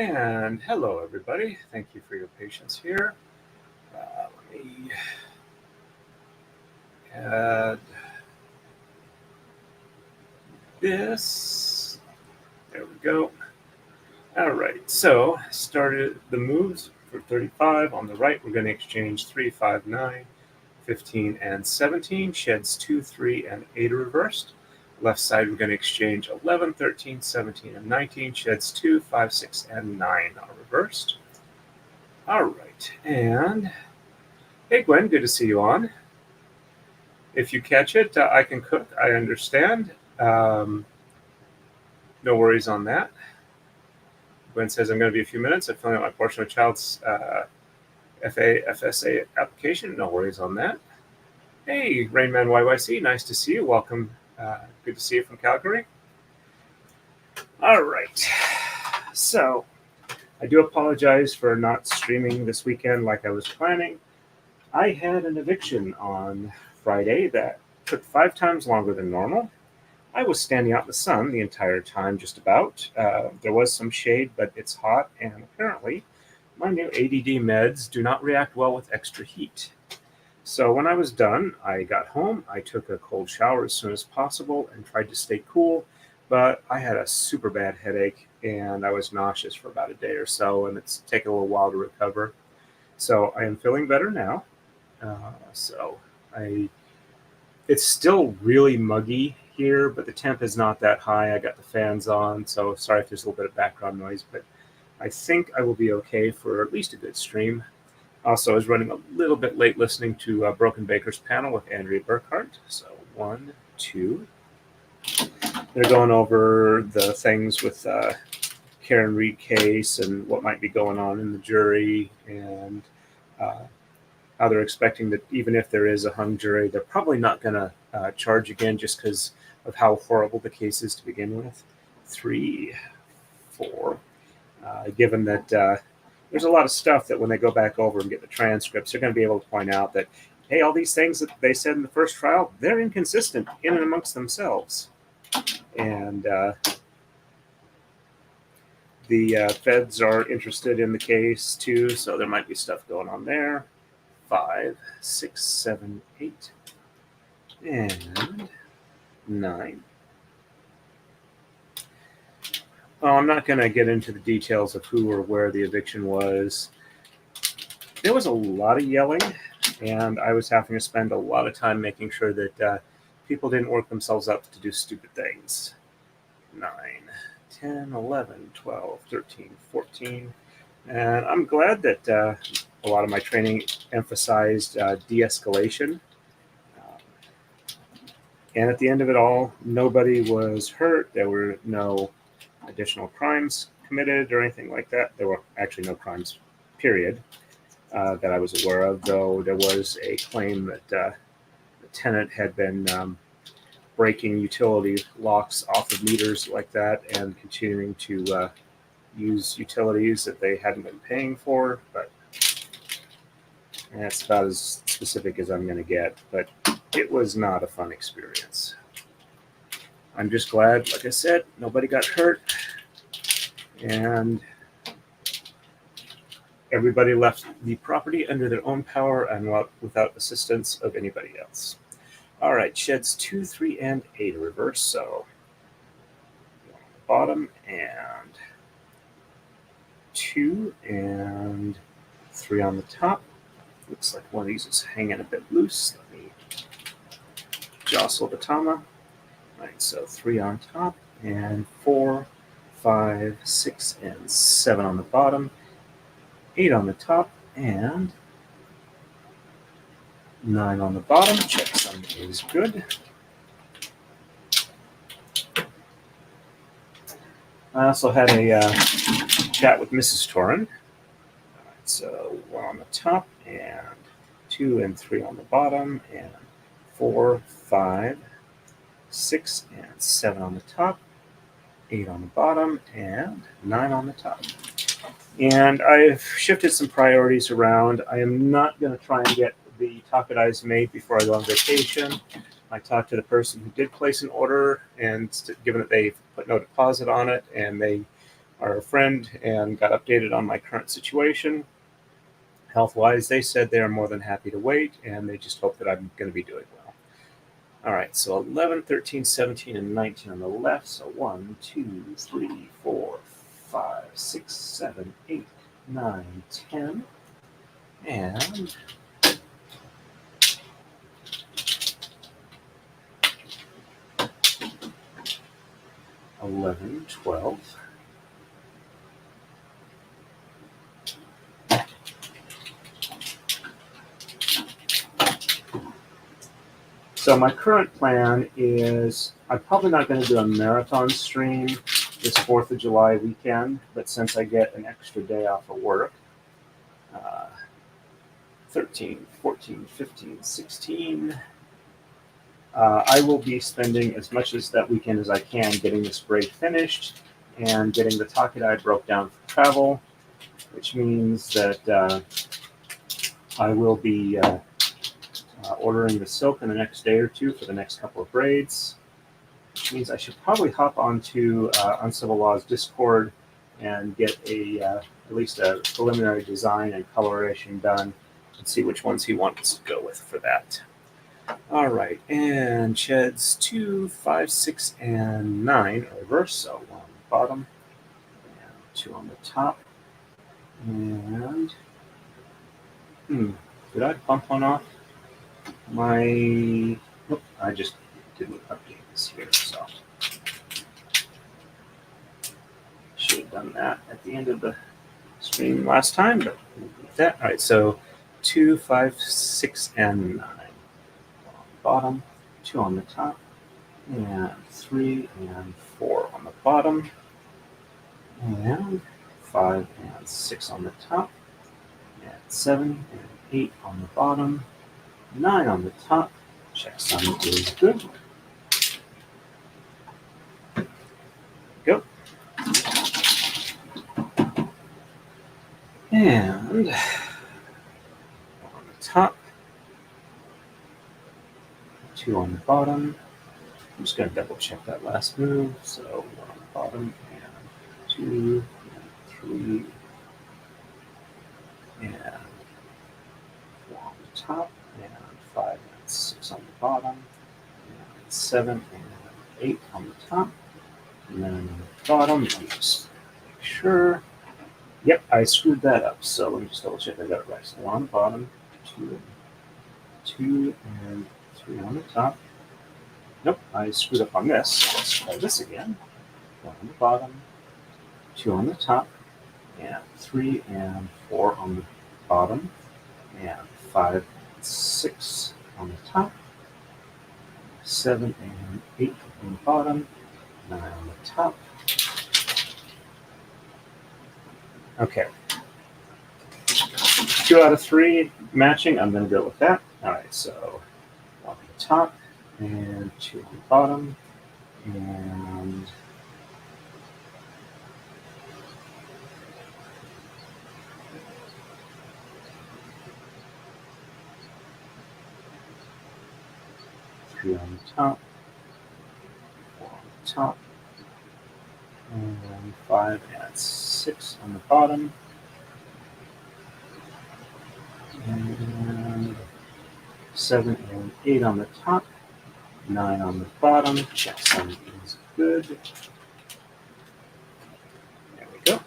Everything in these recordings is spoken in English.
And hello, everybody. Thank you for your patience here. Let me add this. There we go. All right, so started the moves for 35. On the right, we're going to exchange 3, 5, 9, 15, and 17. Sheds 2, 3, and 8 are reversed. Left side, we're going to exchange 11, 13, 17, and 19. Sheds 2, 5, 6, and 9 are reversed. All right, and hey, Gwen, good to see you on. If you catch it, I can cook. I understand. No worries on that. Gwen says, I'm going to be a few minutes. I'm filling out my portion of child's FSA application. No worries on that. Hey, Rainman YYC, nice to see you. Welcome. Good to see you from Calgary. All right. So I do apologize for not streaming this weekend like I was planning. I had an eviction on Friday that took 5 times longer than normal. I was standing out in the sun the entire time, just about. There was some shade, but it's hot, and apparently my new ADD meds do not react well with extra heat. So when I was done, I got home, I took a cold shower as soon as possible and tried to stay cool, but I had a super bad headache, and I was nauseous for about a day or so, and it's taken a little while to recover. So I am feeling better now. It's still really muggy here, but the temp is not that high. I got the fans on, so sorry if there's a little bit of background noise, but I think I will be okay for at least a good stream. Also, I was running a little bit late listening to Broken Baker's panel with Andrea Burkhart. So 1, 2. They're going over the things with Karen Reed case and what might be going on in the jury, and how they're expecting that even if there is a hung jury, they're probably not going to charge again just because of how horrible the case is to begin with. 3, 4. Given that there's a lot of stuff that when they go back over and get the transcripts, they're going to be able to point out that, hey, all these things that they said in the first trial, they're inconsistent in and amongst themselves. And the feds are interested in the case too, so there might be stuff going on there. 5, 6, 7, 8, and 9. Well, I'm not going to get into the details of who or where the eviction was. There was a lot of yelling, and I was having to spend a lot of time making sure that people didn't work themselves up to do stupid things. 9, 10, 11, 12, 13, 14. And I'm glad that a lot of my training emphasized de-escalation. And at the end of it all, nobody was hurt. There were no additional crimes committed or anything like that. There were actually no crimes, period, that I was aware of, though there was a claim that the tenant had been breaking utility locks off of meters like that and continuing to use utilities that they hadn't been paying for, but that's about as specific as I'm going to get. But it was not a fun experience. I'm just glad, like I said, nobody got hurt, and everybody left the property under their own power and without assistance of anybody else. All right, sheds 2, 3, and 8 are reversed, so on the bottom, and 2 and 3 on the top. Looks like one of these is hanging a bit loose. Let me jostle the tama. All right, so 3 on top, and 4, 5, 6, and 7 on the bottom, 8 on the top, and 9 on the bottom. Checksum is good. I also had a chat with Mrs. Torin. All right, so 1 on the top, and 2 and 3 on the bottom, and 4, 5, 6, and 7 on the top, 8 on the bottom, and 9 on the top. And I've shifted some priorities around. I am not going to try and get the Taka-Dais made before I go on vacation. I talked to the person who did place an order, and given that they put no deposit on it and they our friend and got updated on my current situation. Health-wise, they said they are more than happy to wait, and they just hope that I'm going to be doing well. All right, so 11, 13, 17, and 19 on the left. So 1, 2, 3, 4, 5, 6, 7, 8, 9, 10, and 11, 12. So my current plan is I'm probably not going to do a marathon stream this 4th of July weekend, but since I get an extra day off of work, 13, 14, 15, 16, I will be spending as much as that weekend as I can getting this braid finished and getting the Taka-Dai broke down for travel, which means that I will be ordering the silk in the next day or two for the next couple of braids, which means I should probably hop onto Uncivil Law's Discord and get at least a preliminary design and coloration done and see which ones he wants to go with for that. All right, and sheds 2, 5, 6, and 9 are reverse, so 1 on the bottom and 2 on the top. And did I bump one off? Nope, I just didn't update this here, so should have done that at the end of the stream last time, but we'll do that. All right, so 2, 5, 6, and 9. 1 on the bottom, 2 on the top, and 3 and 4 on the bottom, and 5 and 6 on the top, and 7 and 8 on the bottom, 9 on the top. Checksum is good. Go. And 1 on the top, 2 on the bottom. I'm just going to double check that last move. So 1 on the bottom, and 2, and 3, and 4 on the top, and 5 and 6 on the bottom, and 7 and 8 on the top, and then on the bottom, let me just make sure. Yep, I screwed that up, so let me just double check I got it right. So 1 on the bottom, 2 and 3 on the top. Nope, I screwed up on this. Let's try this again. 1 on the bottom, 2 on the top, and 3 and 4 on the bottom, and 5 and 6 on the top, 7 and 8 on the bottom, 9 on the top. Okay. 2 out of 3 matching. I'm going to go with that. All right, so 1 on the top, and 2 on the bottom, and 3 on the top, 4 on the top, and 5 and 6 on the bottom, and 7 and 8 on the top, 9 on the bottom. Checksum is good. There we go.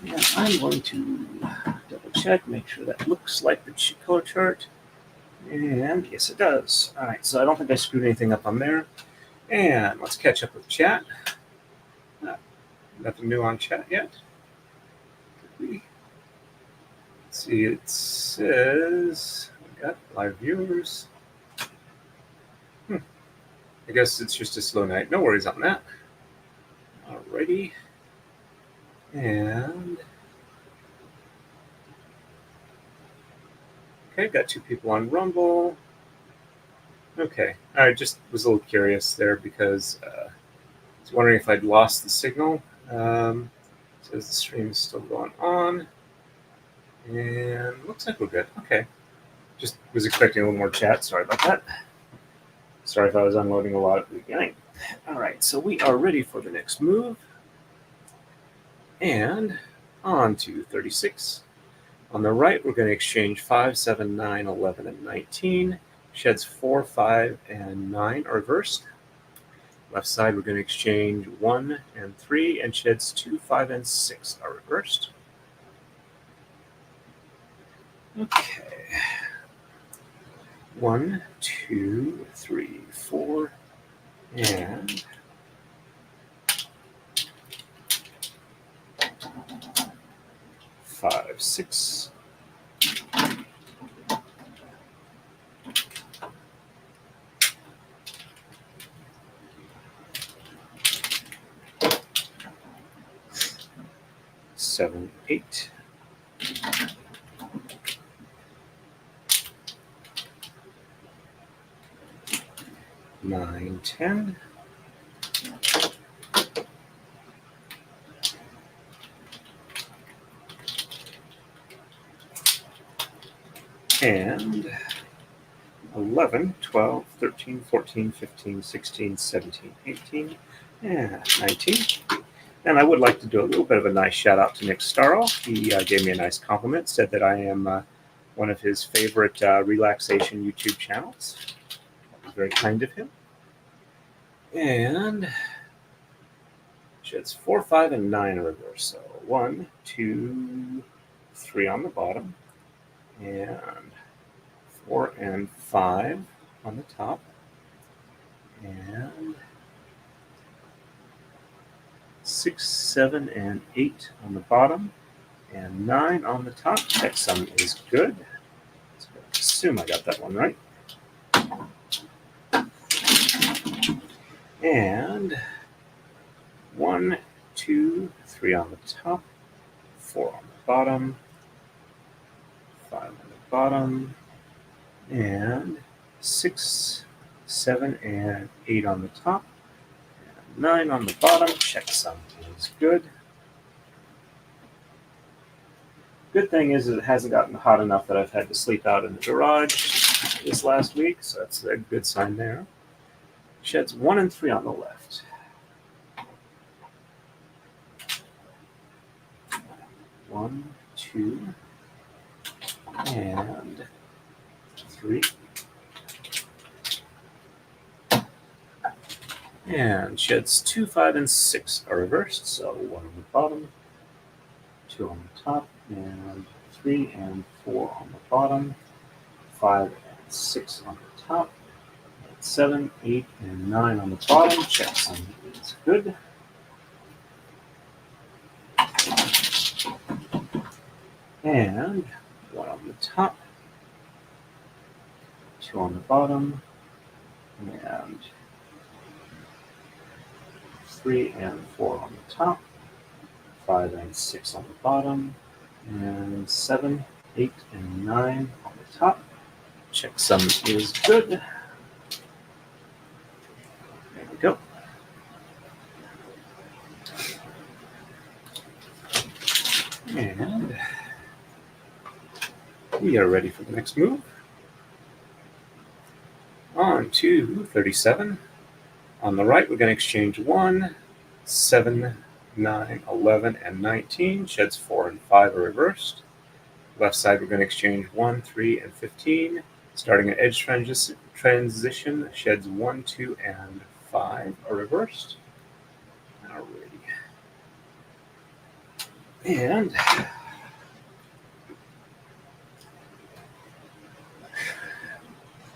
And I'm going to double check, make sure that looks like the color chart. And yes, it does. All right, so I don't think I screwed anything up on there. And let's catch up with chat. Nothing new on chat yet. Let's see, it says we got live viewers. I guess it's just a slow night. No worries on that. Alrighty. And okay, got 2 people on Rumble. Okay, I just was a little curious there because I was wondering if I'd lost the signal. Says the stream is still going on. And looks like we're good. Okay. Just was expecting a little more chat. Sorry about that. Sorry if I was unloading a lot at the beginning. All right, so we are ready for the next move. And on to 36. On the right, we're going to exchange 5, 7, 9, 11, and 19. Sheds 4, 5, and 9 are reversed. Left side, we're going to exchange 1 and 3, and sheds 2, 5, and 6 are reversed. Okay. 1, 2, 3, 4, and 5, 6. Seven, 8. 9, 10. And 11, 12, 13, 14, 15, 16, 17, 18, and 19. And I would like to do a little bit of a nice shout out to Nick Starl. He gave me a nice compliment, said that I am one of his favorite relaxation YouTube channels. That was very kind of him. And sheds 4, 5, and 9 are reversed. So 1, 2, 3 on the bottom, and 4 and 5 on the top, and 6, 7, and 8 on the bottom, and 9 on the top. Checksum is good. So I assume I got that one right. And 1, 2, 3 on the top, 4 on the bottom, 5 on the bottom, and 6, 7, and 8 on the top, and 9 on the bottom. Checksum is good. Good thing is it hasn't gotten hot enough that I've had to sleep out in the garage this last week, so that's a good sign there. Sheds 1 and 3 on the left. 1, 2, and 3. And sheds 2, 5, and 6 are reversed, so 1 on the bottom, 2 on the top, and 3 and 4 on the bottom, 5 and 6 on the top, 7, 8, and 9 on the bottom. Checksum is good. And 1 on the top, 2 on the bottom, and 3 and 4 on the top, 5 and 6 on the bottom, and 7, 8, and 9 on the top. Checksum is good. There we go. And we are ready for the next move. On to 37. On the right, we're going to exchange 1, 7, 9, 11, and 19. Sheds 4 and 5 are reversed. Left side, we're going to exchange 1, 3, and 15. Starting at edge transition, sheds 1, 2, and 5 are reversed. Alrighty. And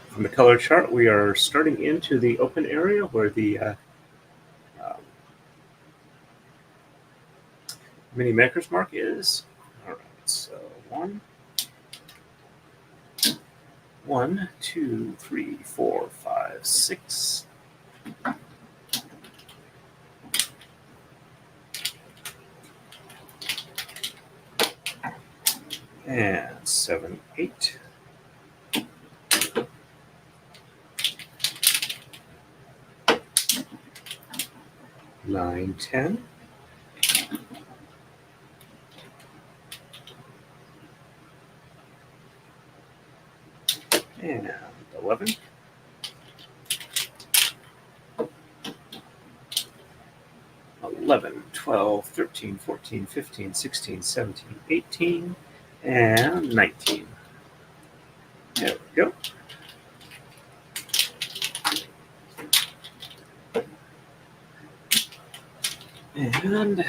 from the color chart, we are starting into the open area where the mini maker's mark is. All right, so 1, 2, 3, 4, 5, 6. And 7, 8. 9, 10. And 11. 11, 12, 13, 14, 15, 16, 17, 18, and 19. There we go. And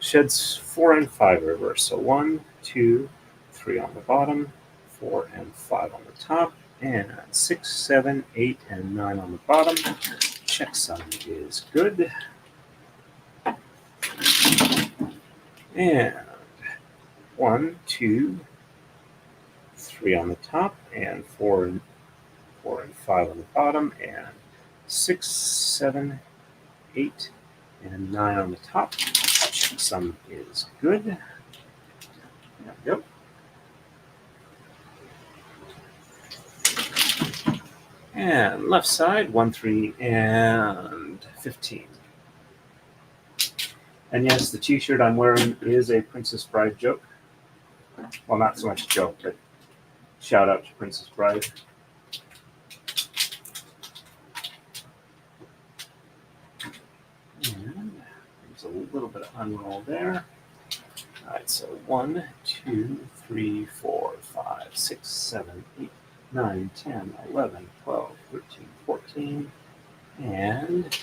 sheds 4 and 5 reverse. So 1, 2, 3 on the bottom, 4 and 5 on the top, and 6, 7, 8, and 9 on the bottom. Checksum is good. And 1, 2, 3 on the top, and 4 and 5 on the bottom, and 6, 7, 8, and 9 on the top. Checksum is good. There we go. And left side, 1, 3, and 15. And yes, the t-shirt I'm wearing is a Princess Bride joke. Well, not so much joke, but shout out to Princess Bride. And there's a little bit of unroll there. All right, so 1, 2, 3, 4, 5, 6, 7, 8, 9, 10, 11, 12, 13, 14, and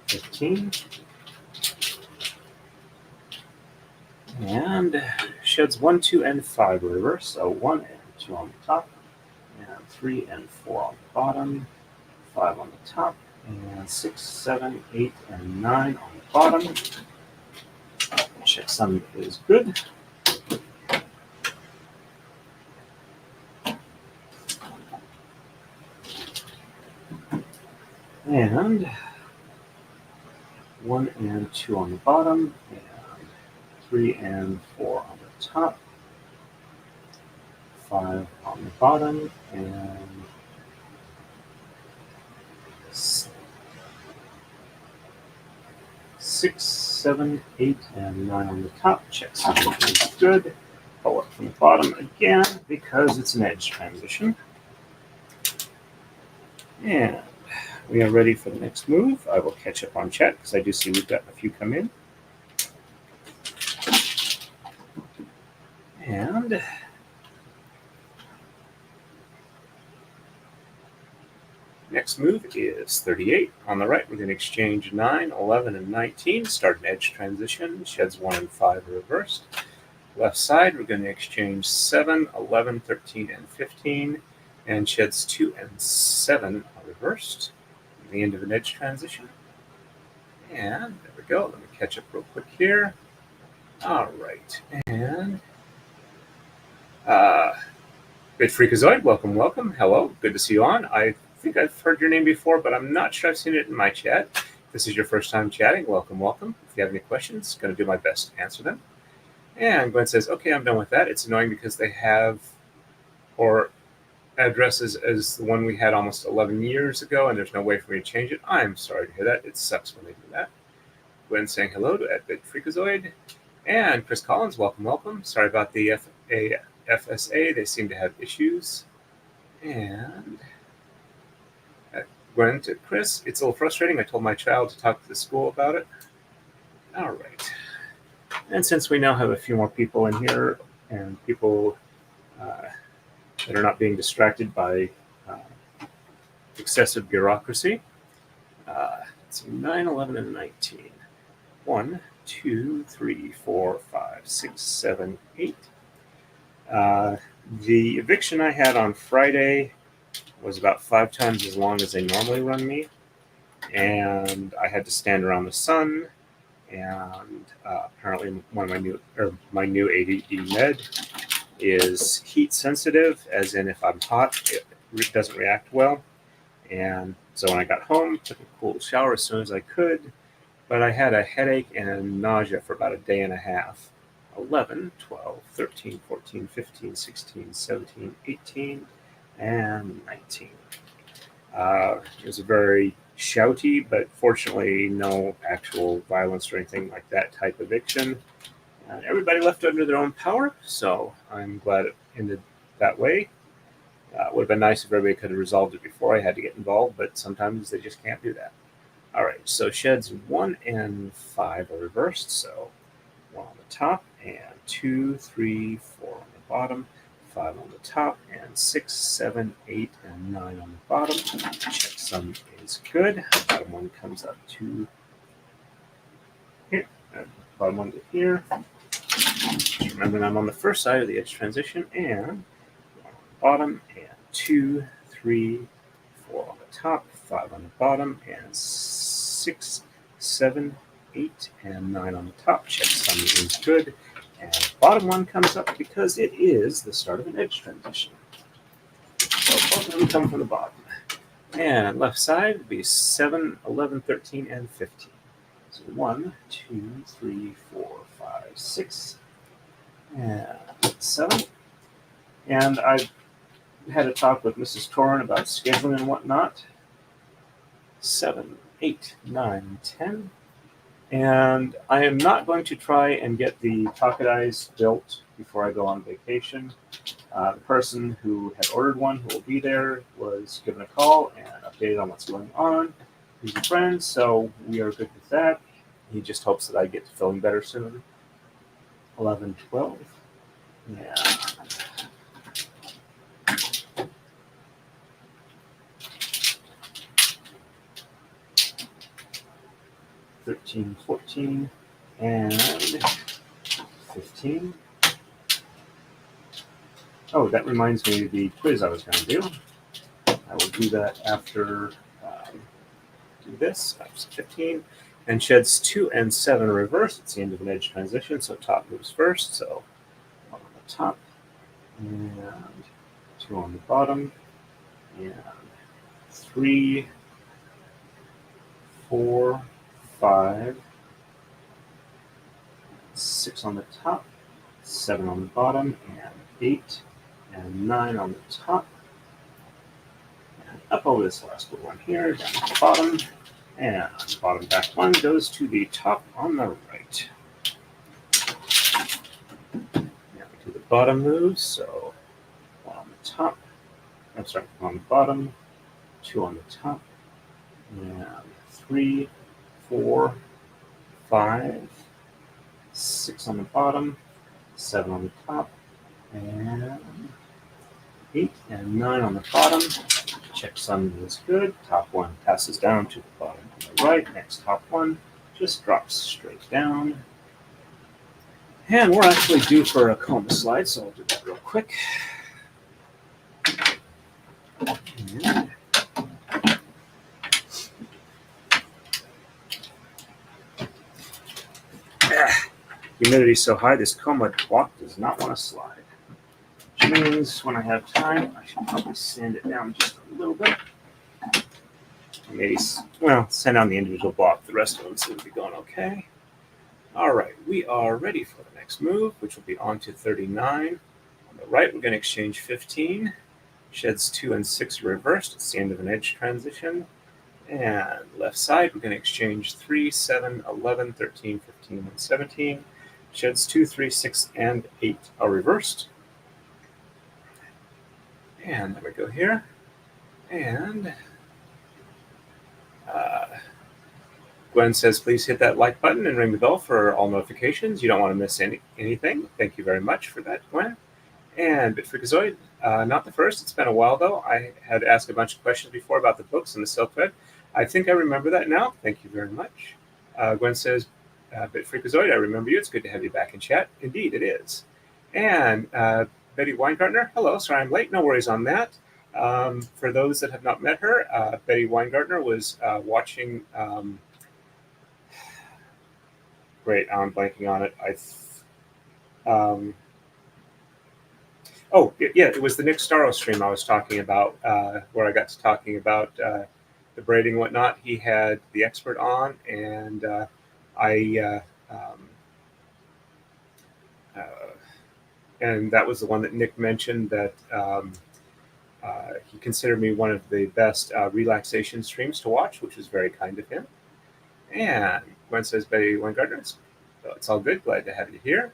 15. And sheds 1, 2, and 5 reverse. So 1 and 2 on the top, and 3 and 4 on the bottom, 5 on the top, and 6, 7, 8, and 9 on the bottom. Checksum is good. And 1 and 2 on the bottom, and 3 and 4 on the top, 5 on the bottom, and 6, 7, 8, and 9 on the top. Checksum is good. Pull up from the bottom again because it's an edge transition. And we are ready for the next move. I will catch up on chat because I do see we've got a few come in. And next move is 38. On the right, we're going to exchange 9, 11, and 19. Start an edge transition. Sheds 1 and 5 reversed. Left side, we're going to exchange 7, 11, 13, and 15. And sheds 2 and 7 are reversed. The end of an edge transition. And there we go. Let me catch up real quick here. All right. And Good Freakazoid, welcome, welcome. Hello, good to see you on. I think I've heard your name before, but I'm not sure I've seen it in my chat. If this is your first time chatting, welcome, welcome. If you have any questions, going to do my best to answer them. And Gwen says, okay, I'm done with that. It's annoying because they have or addresses as the one we had almost 11 years ago, and there's no way for me to change it. I'm sorry to hear that. It sucks when they do that. Gwen saying hello to Good Freakazoid. And Chris Collins, welcome, welcome. Sorry about the FSA. They seem to have issues. And Gwen to Chris, it's a little frustrating. I told my child to talk to the school about it. All right. And since we now have a few more people in here and people that are not being distracted by excessive bureaucracy, let's see, 9, 11, and 19. 1, 2, 3, 4, 5, 6, 7, 8. The eviction I had on Friday was about 5 times as long as they normally run me, and I had to stand around the sun. And apparently, one of my new ADD med is heat sensitive, as in if I'm hot, it doesn't react well. And so when I got home, took a cool shower as soon as I could, but I had a headache and nausea for about a day and a half. 11, 12, 13, 14, 15, 16, 17, 18, and 19. It was a very shouty, but fortunately no actual violence or anything like that type eviction. And everybody left under their own power, so I'm glad it ended that way. It would have been nice if everybody could have resolved it before I had to get involved, but sometimes they just can't do that. All right, so sheds 1 and 5 are reversed, so 1 on the top, and 2, 3, 4 on the bottom, 5 on the top, and 6, 7, 8, and 9 on the bottom. Checksum is good. Bottom one comes up to here, and bottom one to here. Just remember I'm on the first side of the edge transition, and 1 on the bottom, and 2, 3, 4 on the top, 5 on the bottom, and 6, 7, 8, and 9 on the top. Checksum is good. And bottom one comes up because it is the start of an edge transition. So both of them come from the bottom. And left side would be 7, 11, 13, and 15. So 1, 2, 3, 4, 5, 6, and 7. And I had a talk with Mrs. Torrin about scheduling and whatnot. 7, 8, 9, 10. And I am not going to try and get the Taka-Dais built before I go on vacation. The person who had ordered one, who will be there, was given a call and updated on what's going on. He's a friend, so we are good with that. He just hopes that I get to feeling better soon. 11, 12. Yeah. 13, 14, and 15. Oh, that reminds me of the quiz I was going to do. I will do that after do this. That's 15. And sheds 2 and 7 are reversed. It's the end of an edge transition, so top moves first. So 1 on the top, and 2 on the bottom, and 3, 4, 5, 6 on the top, 7 on the bottom, and 8 and 9 on the top. And up over this last little one here, down to the bottom, and the bottom back one goes to the top on the right. Now we do the bottom moves, so 1 on the top, I'm sorry, 1 on the bottom, 2 on the top, and 3, 4, 5, 6 on the bottom, 7 on the top, and 8 and 9 on the bottom. Checksum is good. Top one passes down to the bottom on the right. Next top one just drops straight down. And we're actually due for a coma slide, so I'll do that real quick. And humidity's so high, this coma block does not want to slide. Which means when I have time, I should probably sand it down just a little bit. Maybe, well, sand down the individual block. The rest of them seem to be going okay. All right, we are ready for the next move, which will be on to 39. On the right, we're going to exchange 15. Sheds 2 and 6 are reversed. It's the end of an edge transition. And left side, we're going to exchange 3, 7, 11, 13, 15, and 17. Sheds 2, 3, 6, and 8 are reversed. And there we go here. And Gwen says, please hit that like button and ring the bell for all notifications. You don't want to miss anything. Thank you very much for that, Gwen. And Bitfreakazoid, not the first. It's been a while, though. I had asked a bunch of questions before about the books and the silk thread. I think I remember that now. Thank you very much. Gwen says, Bitfreakazoid, I remember you. It's good to have you back in chat. Indeed, it is. And Betty Weingartner, hello. Sorry I'm late. No worries on that. For those that have not met her, Betty Weingartner was watching... great, I'm blanking on it. It was the Nick Starro stream I was talking about, where I got to talking about the braiding and whatnot. He had the expert on, and and that was the one that Nick mentioned that he considered me one of the best relaxation streams to watch, which was very kind of him. And Gwen says, Betty Weingartner, it's all good. Glad to have you here.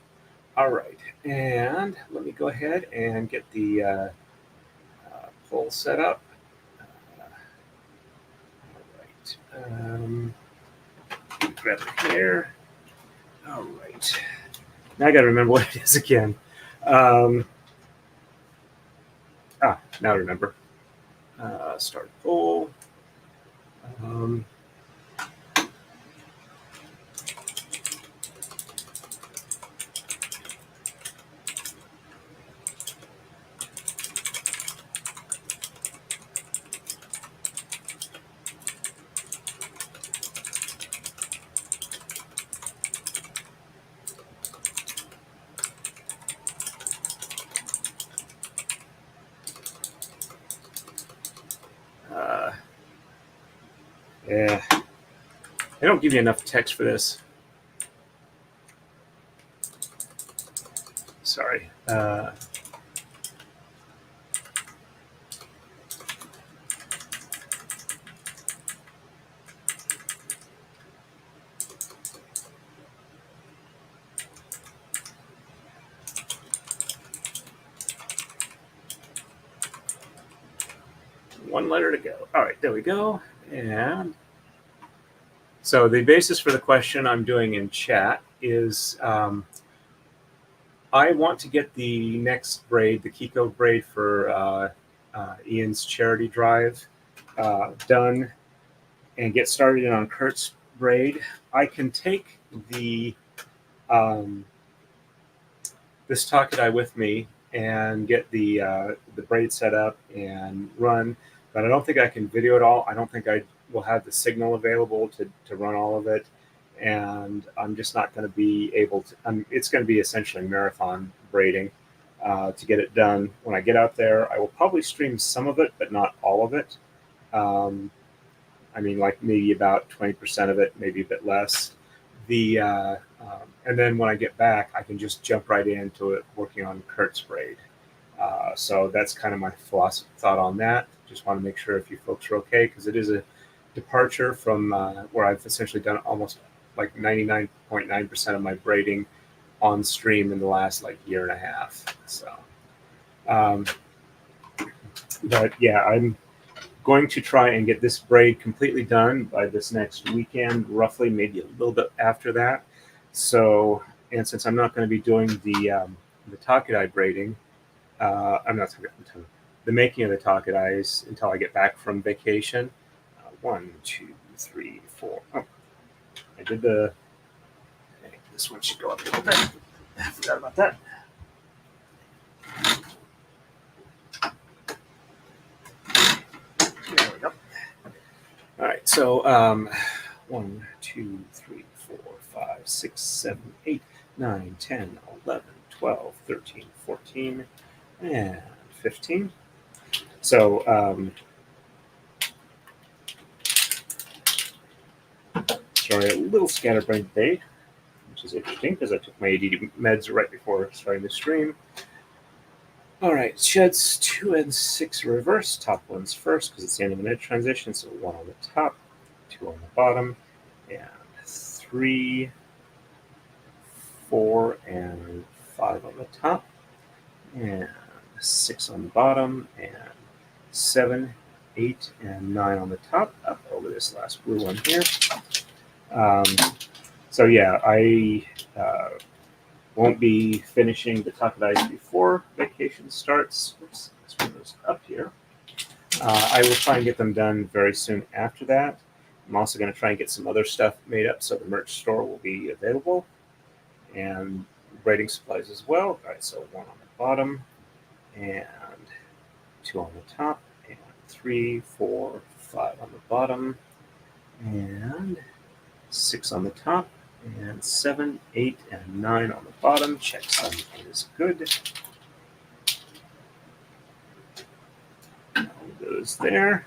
All right. And let me go ahead and get the poll set up. All right. right. Grab the hair. All right. Now I got to remember what it is again. Now I remember. Start pull. Yeah, they don't give you enough text for this. Sorry. One letter to go. All right, there we go. And so the basis for the question I'm doing in chat is I want to get the next braid, the Kiko braid for Ian's charity drive done and get started on Kurt's braid. I can take the this Taka-Dai with me and get the braid set up and run, but I don't think I can video it all. I don't think I will have the signal available to run all of it, and I'm just not going to be able to. It's going to be essentially marathon braiding to get it done. When I get out there, I will probably stream some of it, but not all of it. I mean, like maybe about 20% of it, maybe a bit less. And then when I get back, I can just jump right into it working on Kurt's braid. So that's kind of my thought on that. Just want to make sure if you folks are okay, because it is a departure from where I've essentially done almost like 99.9% of my braiding on stream in the last like year and a half. So, but yeah, I'm going to try and get this braid completely done by this next weekend, roughly, maybe a little bit after that. So, and since I'm not going to be doing the Taka-Dai braiding, I'm not talking about the making of the Taka-Dais until I get back from vacation. 1, 2, 3, 4. Oh, I did the. This one should go up a little bit. I forgot about that. There we go. All right, so 1, 2, 3, 4, 5, 6, 7, 8, 9, 10, 11, 12, 13, 14, and 15. So, sorry, a little scatterbrained today, which is interesting because I took my ADD meds right before starting the stream. All right, sheds 2 and 6 reverse. Top one's first because it's the end of an edge transition. So 1 on the top, 2 on the bottom, and 3, 4, and 5 on the top, and 6 on the bottom, and 7, 8, and 9 on the top, up over this last blue one here. So yeah, I won't be finishing the Takadais before vacation starts. Oops, let's bring those up here. I will try and get them done very soon after that. I'm also going to try and get some other stuff made up so the merch store will be available, and braiding supplies as well. All right, so 1 on the bottom, and 2 on the top, and 3, 4, 5 on the bottom, and 6 on the top, and 7, 8, and 9 on the bottom. Check something is good. Goes there,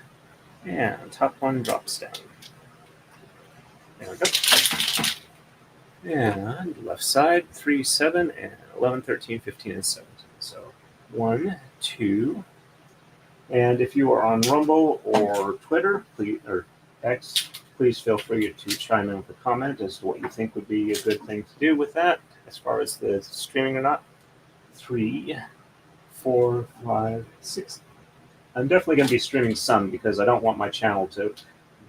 and top one drops down. There we go. And left side, 3, 7, and 11, 13, 15, and 17. So 1, 2. And if you are on Rumble or Twitter, please, or X, please feel free to chime in with a comment as to what you think would be a good thing to do with that, as far as the streaming or not. 3, 4, 5, 6. I'm definitely going to be streaming some because I don't want my channel to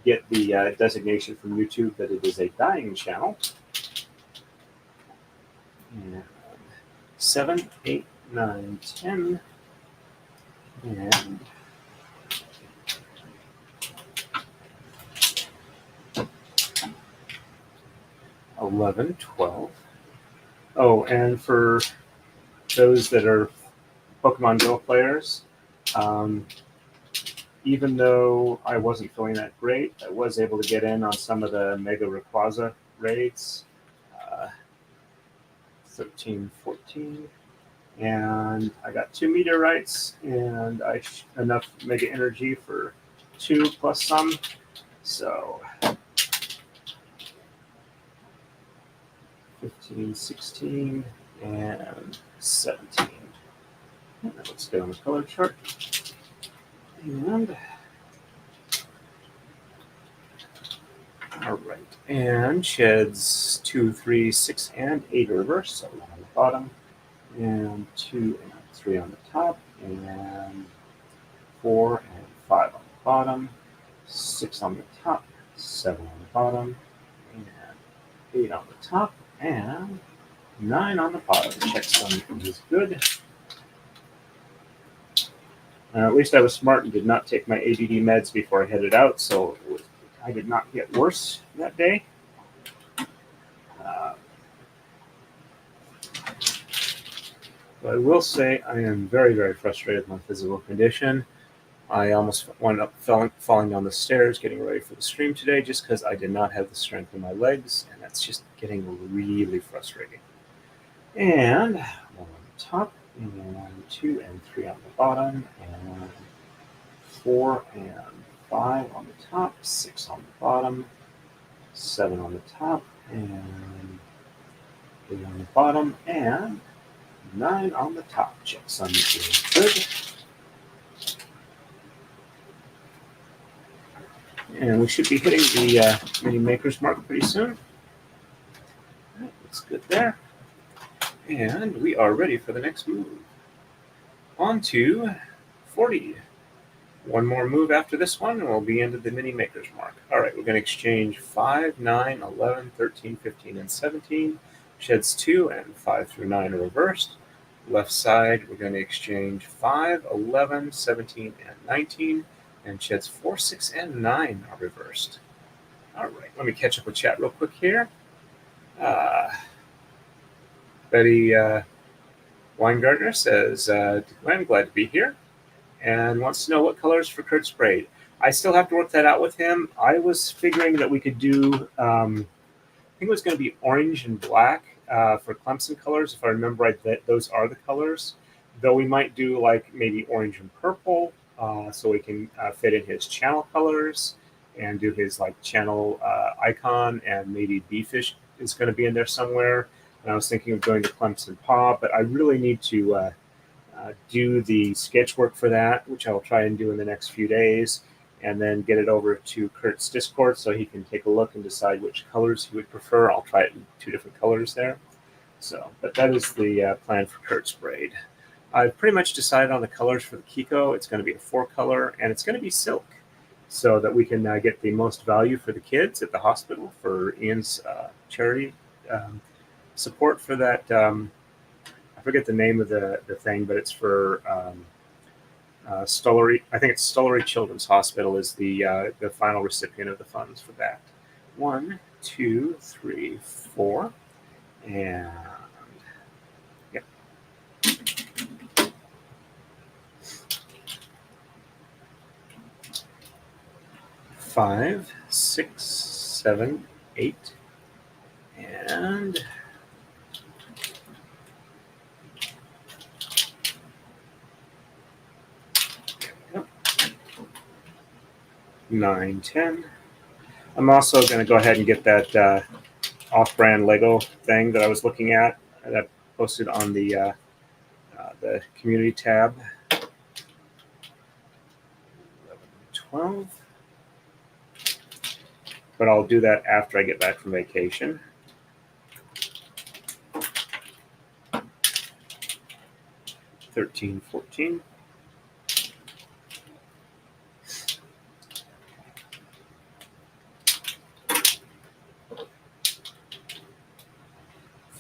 get the designation from YouTube that it is a dyeing channel. And 7, 8, 9, 10, and 11, 12. Oh, and for those that are Pokemon Go players, even though I wasn't feeling that great, I was able to get in on some of the Mega Rayquaza raids, 13, 14, and I got 2 meteorites and enough Mega Energy for 2 plus some, so 15, 16, and 17. And let's go on the color chart. And all right, and sheds 2, 3, 6, and 8 reverse, so 1 on the bottom, and 2 and 3 on the top, and 4 and 5 on the bottom, 6 on the top, 7 on the bottom, and 8 on the top, and 9 on the bottom. Checksum is good. At least I was smart and did not take my ADD meds before I headed out, so I did not get worse that day. But I will say I am very, very frustrated with my physical condition. I almost wound up falling down the stairs getting ready for the stream today just because I did not have the strength in my legs, and that's just getting really frustrating. And 1 on the top, and 2 and 3 on the bottom, and 4 and 5 on the top, 6 on the bottom, 7 on the top, and 8 on the bottom, and 9 on the top. Checksum is good. And we should be hitting the mini maker's mark pretty soon. All right, looks good there. And we are ready for the next move. On to 40. One more move after this one, and we'll be into the mini maker's mark. All right, we're going to exchange 5, 9, 11, 13, 15, and 17. Sheds 2 and 5 through 9 are reversed. Left side, we're going to exchange 5, 11, 17, and 19. And sheds 4, 6, and 9 are reversed. All right, let me catch up with chat real quick here. Betty Weingartner says, I'm glad to be here, and wants to know what colors for Kurt's braid. I still have to work that out with him. I was figuring that we could do, I think it was going to be orange and black for Clemson colors, if I remember right, that those are the colors. Though we might do like maybe orange and purple, so we can fit in his channel colors and do his like channel icon, and maybe Beefish is going to be in there somewhere. And I was thinking of going to Clemson Paw, but I really need to do the sketch work for that, which I'll try and do in the next few days, and then get it over to Kurt's Discord so he can take a look and decide which colors he would prefer. I'll try it in 2 different colors there. So, but that is the plan for Kurt's braid. I've pretty much decided on the colors for the Kiko. It's going to be a 4-color, and it's going to be silk, so that we can get the most value for the kids at the hospital for Ian's charity support for that. I forget the name of the thing, but it's for Stollery. I think it's Stollery Children's Hospital is the final recipient of the funds for that. 1, 2, 3, 4, and yep. 5, 6, 7, 8, and 9, 10. I'm also going to go ahead and get that off-brand Lego thing that I was looking at that posted on the community tab. 11, 12. But I'll do that after I get back from vacation. 13, 14. 15,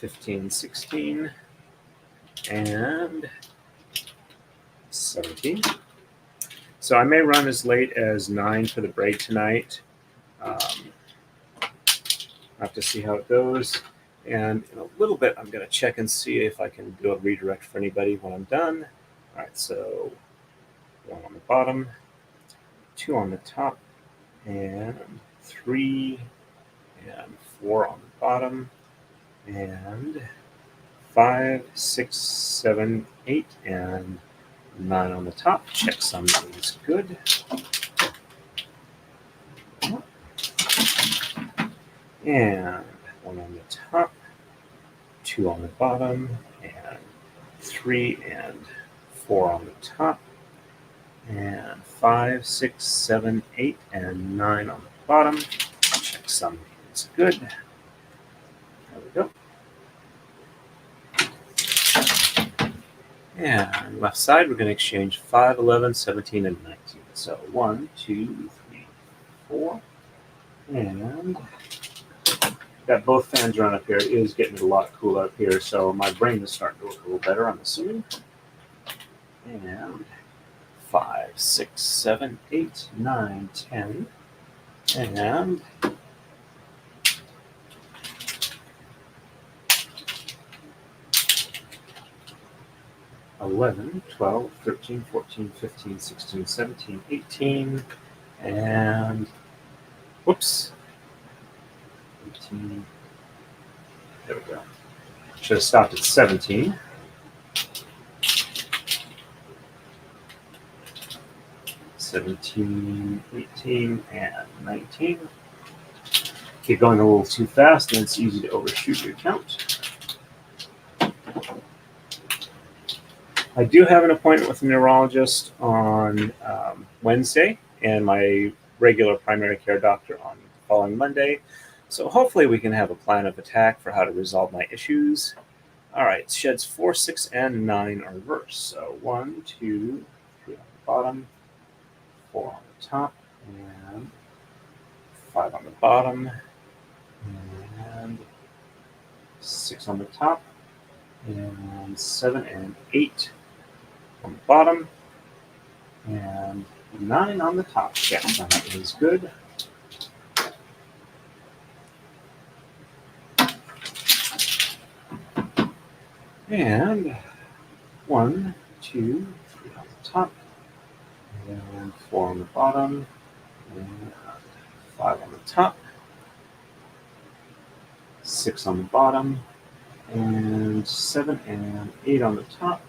15, 16, and 17. So I may run as late as 9 for the braid tonight. I'll have to see how it goes. And in a little bit, I'm going to check and see if I can do a redirect for anybody when I'm done. All right, so 1 on the bottom, 2 on the top, and 3 and 4 on the bottom, and 5, 6, 7, 8, and 9 on the top. Checksum is good. And 1 on the top, 2 on the bottom, and 3 and 4 on the top, and 5, 6, 7, 8, and 9 on the bottom. Checksum is good. There we go. And left side, we're going to exchange 5, 11, 17, and 19. So 1, 2, 3, 4, and got both fans run up here. It is getting a lot cooler up here, so my brain is starting to work a little better, I'm assuming. And 5, 6, 7, 8, 9, 10, and 11, 12, 13, 14, 15, 16, 17, 18, and whoops, 18. There we go. Should have stopped at 17. (17, 18, and 19. Keep going a little too fast, and it's easy to overshoot your count. I do have an appointment with a neurologist on Wednesday, and my regular primary care doctor on the following Monday. So hopefully we can have a plan of attack for how to resolve my issues. All right, sheds 4, 6, and 9 are reversed. So 1, 2, 3 on the bottom, 4 on the top, and 5 on the bottom, and 6 on the top, and 7 and 8 on the bottom, and 9 on the top. Yeah, that is good. And 1, 2, 3 on the top, and 4 on the bottom, and 5 on the top, 6 on the bottom, and 7 and 8 on the top,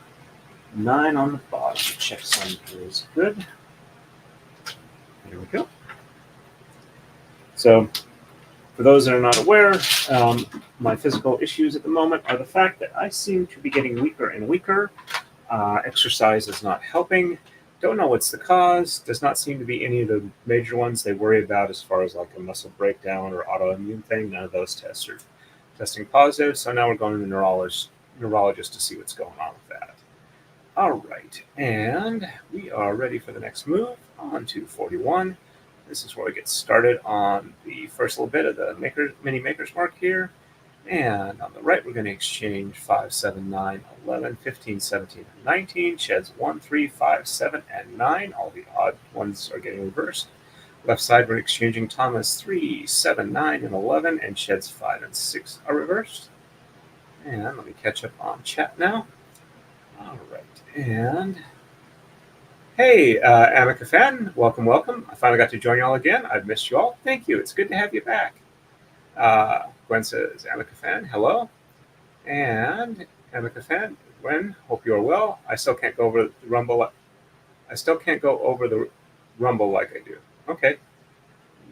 9 on the bottom. Checksum is good. There we go. So, for those that are not aware, my physical issues at the moment are the fact that I seem to be getting weaker and weaker. Exercise is not helping. Don't know what's the cause. Does not seem to be any of the major ones they worry about as far as like a muscle breakdown or autoimmune thing. None of those tests are testing positive. So now we're going to the neurologist to see what's going on with that. All right, and we are ready for the next move on to 41. This is where we get started on the first little bit of the mini maker's mark here. And on the right, we're going to exchange 5, 7, 9, 11, 15, 17, and 19. Sheds 1, 3, 5, 7, and 9. All the odd ones are getting reversed. Left side, we're exchanging Thomas 3, 7, 9, and 11. And sheds 5 and 6 are reversed. And let me catch up on chat now. All right. And hey, Amika fan, welcome, welcome. I finally got to join y'all again. I've missed you all. Thank you. It's good to have you back. Gwen says, Amika fan, hello. And Amika fan, Gwen, hope you are well. I still can't go over the Rumble. I still can't go over the Rumble like I do. Okay.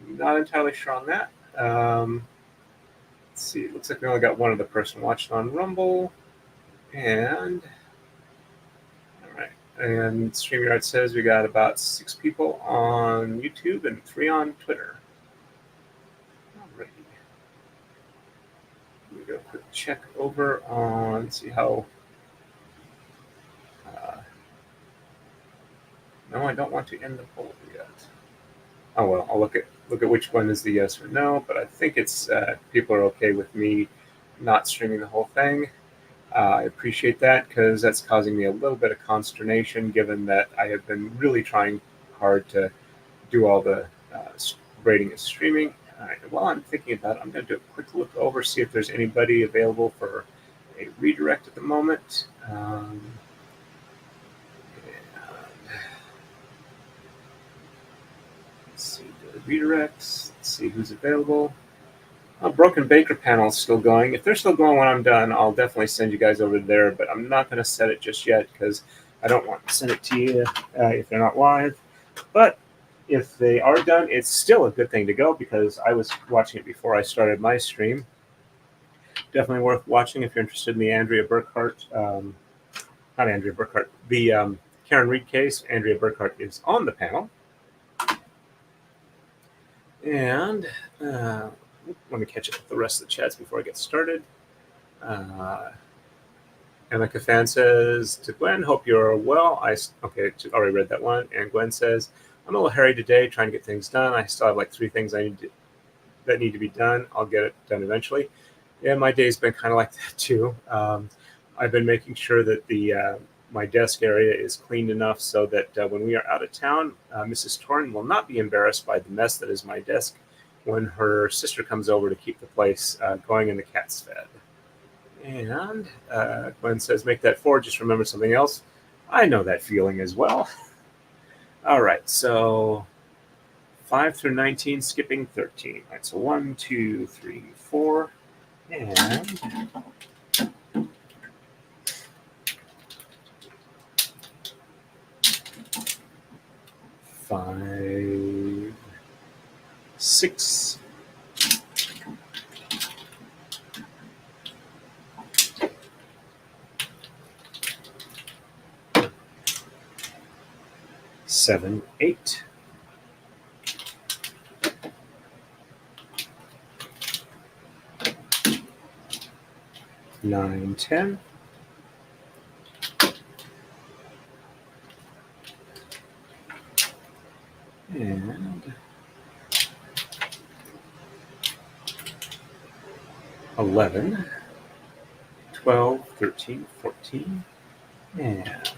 Not entirely sure on that. Let's see. Looks like we only got one other person watching on Rumble. And And StreamYard says we got about 6 people on YouTube and 3 on Twitter. Alrighty. We go quick check over on, see how. No, I don't want to end the poll yet. Oh well, I'll look at which one is the yes or no. But I think it's people are okay with me not streaming the whole thing. I appreciate that because that's causing me a little bit of consternation, given that I have been really trying hard to do all the braiding and streaming. All right, while I'm thinking about it, I'm going to do a quick look over, see if there's anybody available for a redirect at the moment. Let's see, go to redirects. Let's see who's available. Broken Baker panel is still going. If they're still going when I'm done, I'll definitely send you guys over there, but I'm not going to set it just yet because I don't want to send it to you if they're not live. But if they are done, it's still a good thing to go because I was watching it before I started my stream. Definitely worth watching if you're interested in the Andrea Burkhart, not Andrea Burkhart, the Karen Reed case. Andrea Burkhart is on the panel. And let me catch up with the rest of the chats before I get started. Emma Kafan says to Gwen, hope you're well. Okay, already read that one. And Gwen says, I'm a little hairy today trying to get things done. I still have like 3 things that need to be done. I'll get it done eventually. Yeah, my day's been kind of like that too. I've been making sure that my desk area is cleaned enough so that when we are out of town, Mrs. Torn will not be embarrassed by the mess that is my desk when her sister comes over to keep the place going and the cat's fed. And Gwen says, make that 4. Just remember something else. I know that feeling as well. All right, so 5 through 19, skipping 13. All right, so 1, 2, 3, 4, and 5, 6, 7, 8, 9, 10, and 11, 12, 13, 14, and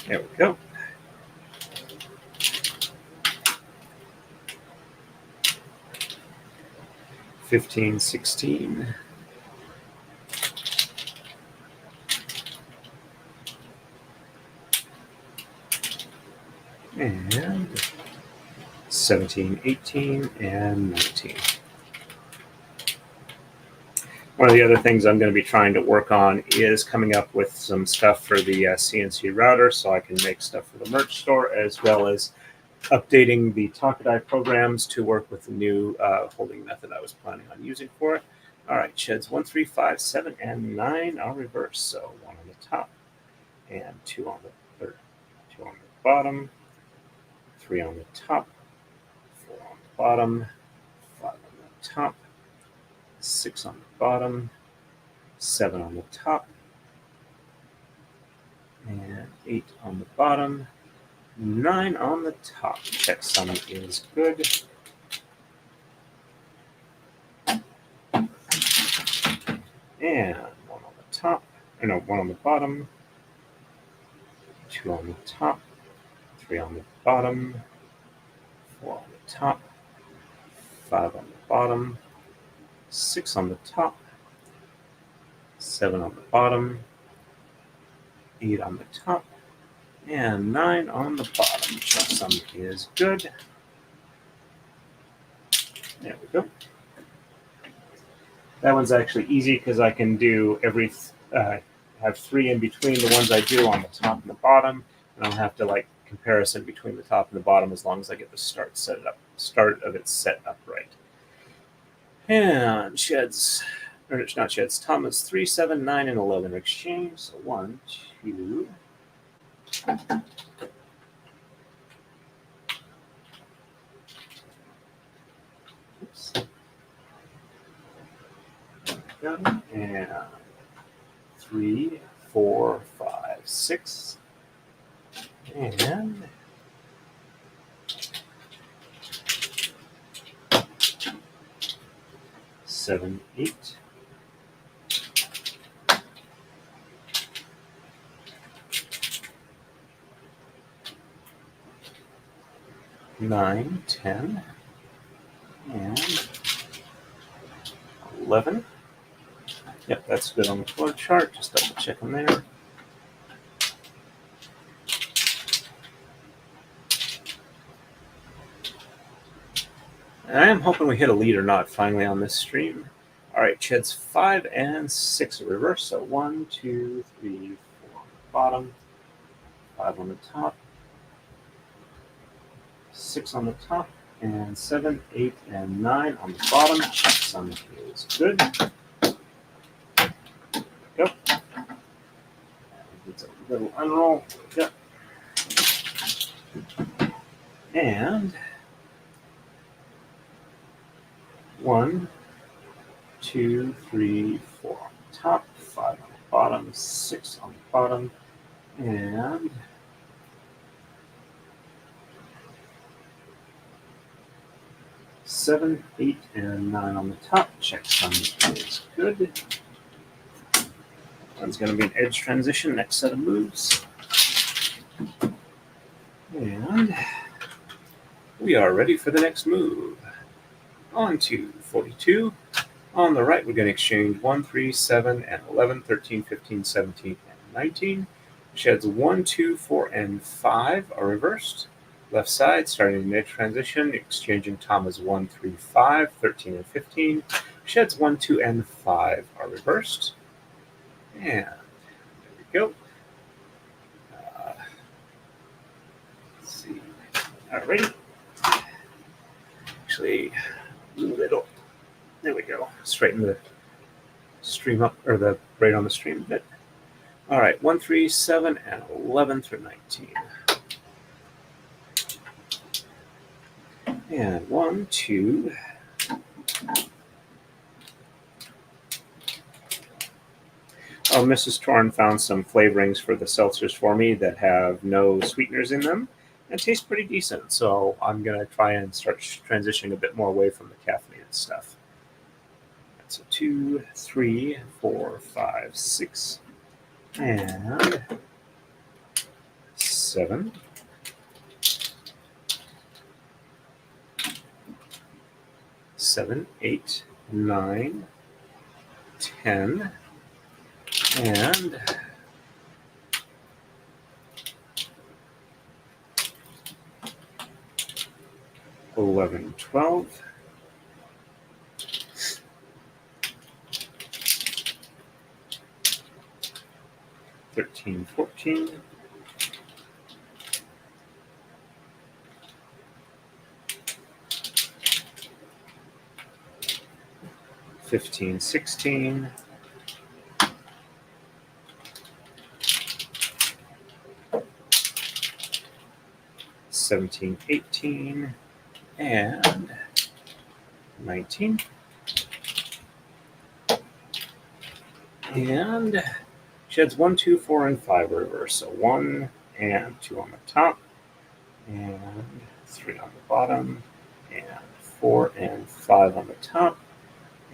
there we go. 15, 16, and 17, 18, and 19. One of the other things I'm going to be trying to work on is coming up with some stuff for the CNC router so I can make stuff for the merch store, as well as updating the Taka-Dai programs to work with the new holding method I was planning on using for it. All right, sheds 1, 3, 5, 7, and 9 are reversed. So 1 on the top, and 2 on the 2 on the bottom, 3 on the top, 4 on the bottom, 5 on the top, 6 on the bottom, 7 on the top, and 8 on the bottom, 9 on the top. Checksum is good. And 1 on the top, no, 1 on the bottom, 2 on the top, 3 on the bottom, 4 on the top, 5 on the bottom, 6 on the top, 7 on the bottom, 8 on the top, and 9 on the bottom. Checksum is good. There we go. That one's actually easy because I can do have 3 in between the ones I do on the top and the bottom, and I'll have to like comparison between the top and the bottom as long as I get the start of it set up right. And sheds, or it's not sheds, Thomas 3, 7, 9, and 11 exchange. So 1, 2. Oops. And 3, 4, 5, 6, And 7, 8. 9, 10, and 11. Yep, that's good on the floor chart. Just double check them there. And I am hoping we hit a lead or not finally on this stream. All right, sheds 5 and 6 are reverse. So 1, 2, 3, 4 on the bottom, 5 on the top, 6 on the top, and 7, 8, and 9 on the bottom. Checksum is good. Go. It's a little unroll. Go. And 1, 2, 3, 4 on the top, 5 on the bottom, 6 on the bottom, and 7, 8, and 9 on the top. Checksum is good. That's going to be an edge transition, next set of moves. And we are ready for the next move. On to 42. On the right, we're going to exchange 1, 3, 7, and 11, 13, 15, 17, and 19. Sheds 1, 2, 4, and 5 are reversed. Left side, starting mid transition, exchanging commas 1, 3, 5, 13, and 15. Sheds 1, 2, and 5 are reversed. And there we go. Let's see. Alrighty. Actually, little. There we go. Straighten the stream up, or the braid on the stream a bit. All right, 1, 3, 7, and 11 through 19. And 1, 2. Oh, Mrs. Torn found some flavorings for the seltzers for me that have no sweeteners in them and taste pretty decent. So I'm going to try and start transitioning a bit more away from the caffeinated stuff. So 2, 3, 4, 5, 6, and 7. 7, 8, 9, 10, and 11, 12. 13, 14. 15, 16. 17, 18, and 19. And sheds 1, 2, 4, and 5 reverse. So 1 and 2 on the top, and 3 on the bottom, and 4 and 5 on the top,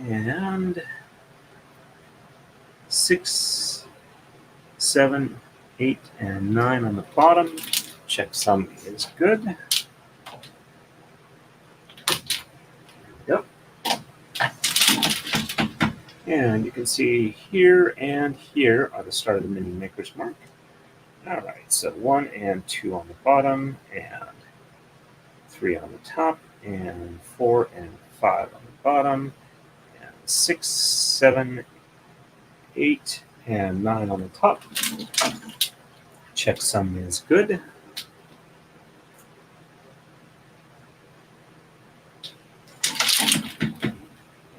and 6, 7, 8, and 9 on the bottom. Checksum is good. Yep. And you can see here and here are the start of the mini maker's mark. All right, so 1 and 2 on the bottom, and 3 on the top, and 4 and 5 on the bottom, and 6, 7, 8, and 9 on the top. Checksum is good.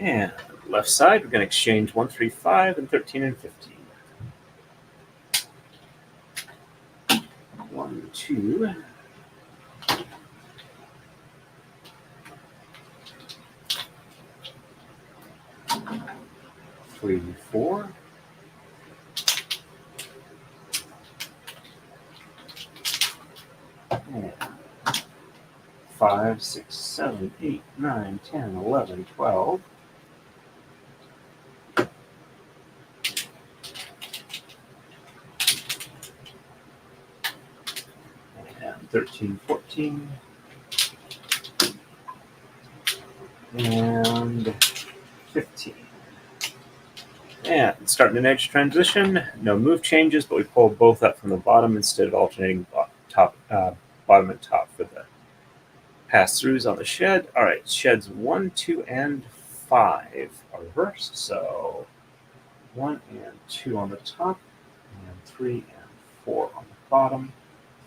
And left side, we're going to exchange 1, 3, 5, and 13 and 15. 1, 2. 3, 4. And 5, 6, 7, 8, 9, 10, 11, 12. And 13, 14. And 15. And starting an edge transition, no move changes, but we pull both up from the bottom instead of alternating bottom and top for the pass-throughs on the shed. All right, sheds 1, 2, and 5 are reversed. So 1 and 2 on the top, and 3 and 4 on the bottom,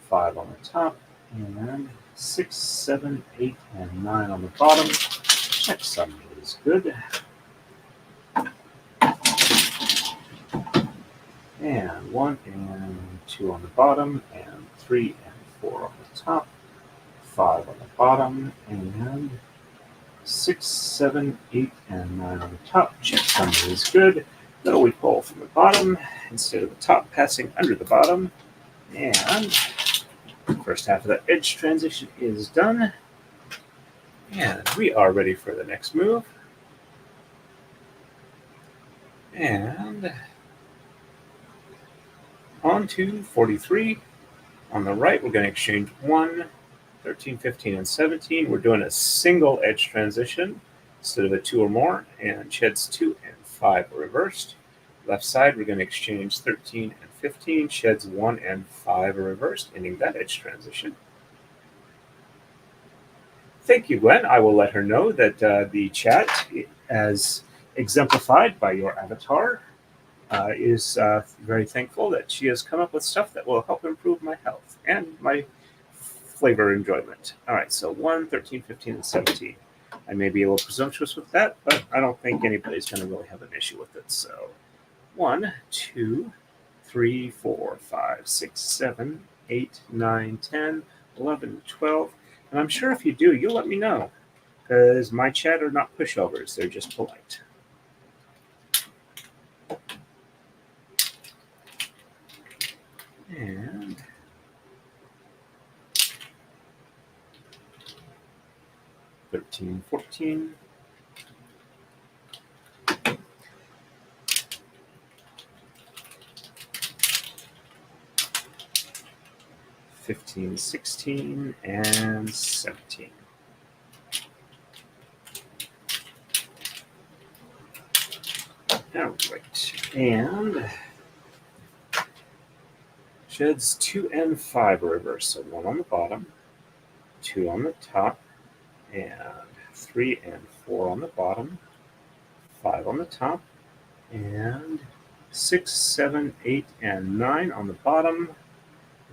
5 on the top, and 6, 7, 8, and 9 on the bottom. Checksum is good. And 1 and 2 on the bottom, and 3 and 4 on the top, 5 on the bottom, and 6, 7, 8, and 9 on the top. Checksum is good. Though we pull from the bottom instead of the top passing under the bottom. And the first half of that edge transition is done. And we are ready for the next move. And on to 43. On the right, we're going to exchange 1, 13, 15, and 17. We're doing a single edge transition instead of a 2 or more, and sheds 2 and 5 are reversed. Left side, we're going to exchange 13 and 15. Sheds 1 and 5 are reversed, ending that edge transition. Thank you, Gwen. I will let her know that the chat, as exemplified by your avatar, is very thankful that she has come up with stuff that will help improve my health and my flavor enjoyment. All right, so 1, 13, 15, and 17. I may be a little presumptuous with that, but I don't think anybody's going to really have an issue with it. So 1, 2, 3, 4, 5, 6, 7, 8, 9, 10, 11, 12. And I'm sure if you do, you'll let me know, because my chat are not pushovers. They're just polite. And 13, 14. 15, 16, and 17. All right, and sheds 2 and 5 are reversed. So 1 on the bottom, 2 on the top, and 3 and 4 on the bottom, 5 on the top, and 6, 7, 8, and 9 on the bottom.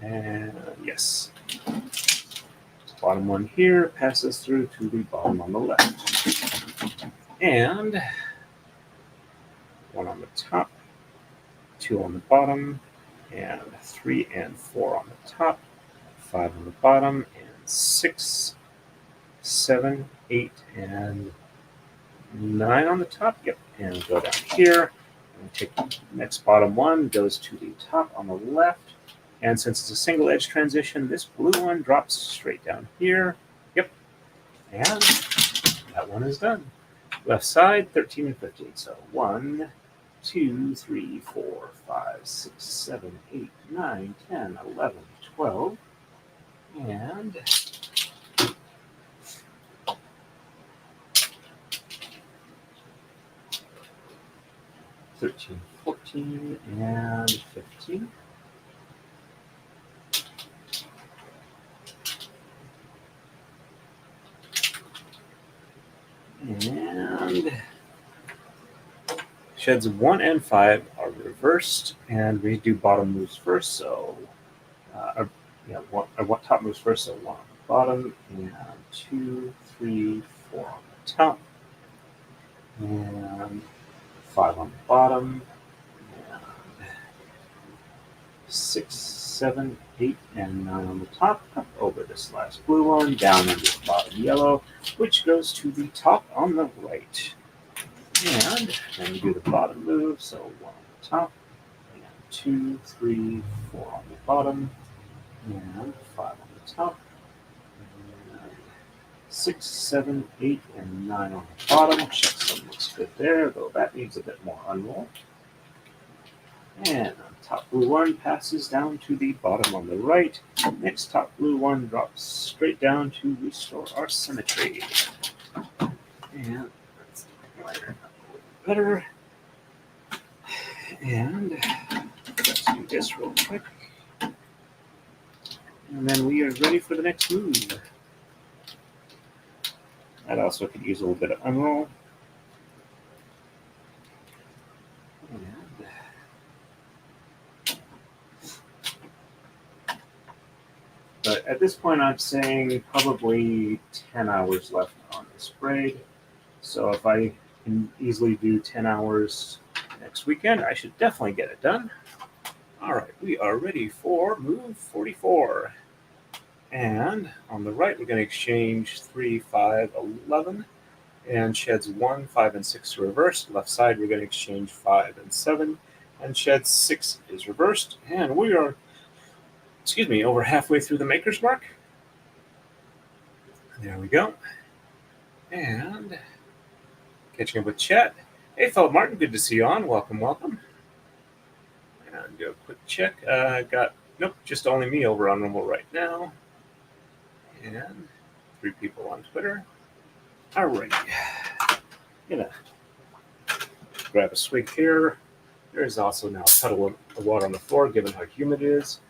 And yes, bottom one here passes through to the bottom on the left. And 1 on the top, 2 on the bottom, and 3 and 4 on the top, 5 on the bottom, and 6, 7, 8, and 9 on the top. Yep, and go down here. And take the next bottom one, goes to the top on the left. And since it's a single edge transition, this blue one drops straight down here. Yep. And that one is done. Left side, 13 and 15. So 1, 2, 3, 4, 5, 6, 7, 8, 9, 10, 11, 12. And 13, 14, and 15. And sheds 1 and 5 are reversed, and we do bottom moves first. So, top moves first. So 1 on the bottom, and 2, 3, 4 on the top, and 5 on the bottom, and 6, 7, 8, and 9 on the top, up over this last blue one, down into the bottom yellow, which goes to the top on the right. And then we do the bottom move, so 1 on the top, and 2, 3, 4 on the bottom, and 5 on the top. 6, 7, 8, and 9 on the bottom. Check some looks good there, though that needs a bit more unroll. And top blue one passes down to the bottom on the right. Next top blue one drops straight down to restore our symmetry. And let's line it up a little better. And let's do this real quick. And then we are ready for the next move. That also could use a little bit of unroll. But at this point, I'm saying probably 10 hours left on this braid. So if I can easily do 10 hours next weekend, I should definitely get it done. All right, we are ready for move 44. And on the right, we're going to exchange 3, 5, 11, and sheds 1, 5, and 6 to reverse. Left side, we're going to exchange 5 and 7, and shed 6 is reversed. And we are, over halfway through the maker's mark. There we go. And catching up with chat. Hey, Philip Martin, good to see you on. Welcome, welcome. And do a quick check. Nope, just only me over on Rumble right now. And 3 people on Twitter. All right. Gonna grab a swig here. There's also now a puddle of water on the floor, given how humid it is.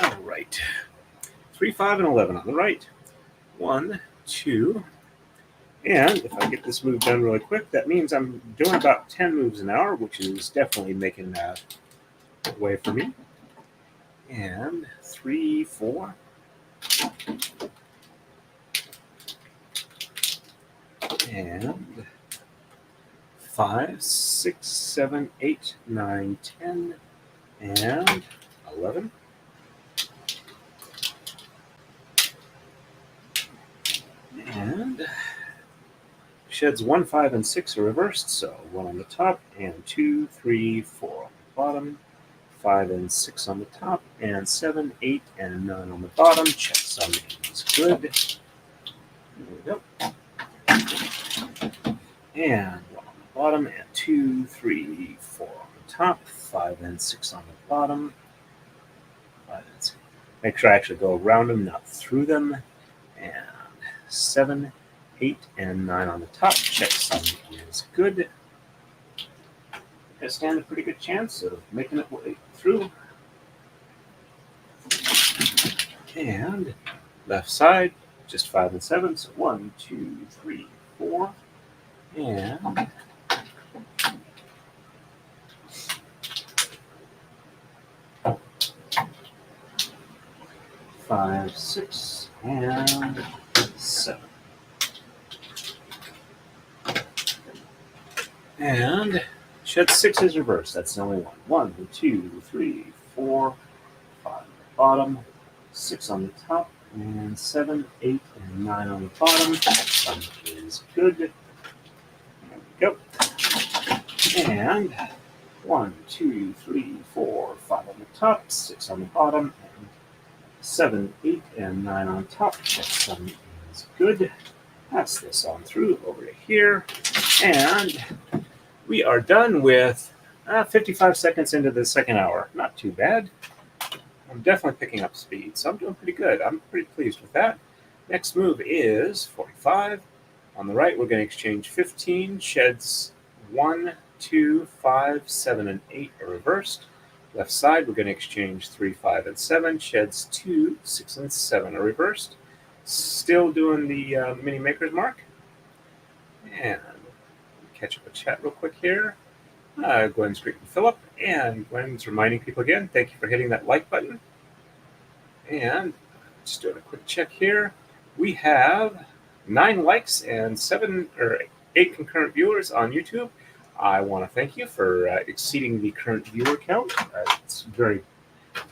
All right. 3, 5, and 11 on the right. 1, 2. And if I get this move done really quick, that means I'm doing about 10 moves an hour, which is definitely making that way for me. And 3, 4. And 5, 6, 7, 8, 9, 10, and 11. And sheds 1, 5, and 6 are reversed, so 1 on the top, and 2, 3, 4 on the bottom, 5 and 6 on the top, and 7, 8, and 9 on the bottom. Check some is good. There we go. And 1 on the bottom, and 2, 3, 4 on the top, 5 and 6 on the bottom. 5 and 6. Make sure I actually go around them, not through them. And 7, 8, and 9 on the top. Check sum is good. I stand a pretty good chance of making it way through. And left side, just 5 and 7. So 1, 2, 3, 4. And 5, 6, and 7. And shed 6 is reversed. That's the only one. 1, 2, 3, 4, 5 on the bottom, 6 on the top, and 7, 8, and 9 on the bottom. Sum is good. There we go. And 1, 2, 3, 4, 5 on the top, 6 on the bottom, and 7, 8, and 9 on top. Check sum is good. Pass this on through over to here. And we are done with 55 seconds into the second hour. Not too bad. I'm definitely picking up speed, so I'm doing pretty good. I'm pretty pleased with that. Next move is 45. On the right, we're going to exchange 15. Sheds 1, 2, 5, 7, and 8 are reversed. Left side, we're going to exchange 3, 5, and 7. Sheds 2, 6, and 7 are reversed. Still doing the mini maker's mark. And catch up a chat real quick here. Gwen's greeting Philip, and Gwen's reminding people again, thank you for hitting that like button. And just doing a quick check here. We have 9 likes and 8 concurrent viewers on YouTube. I want to thank you for exceeding the current viewer count. It's very,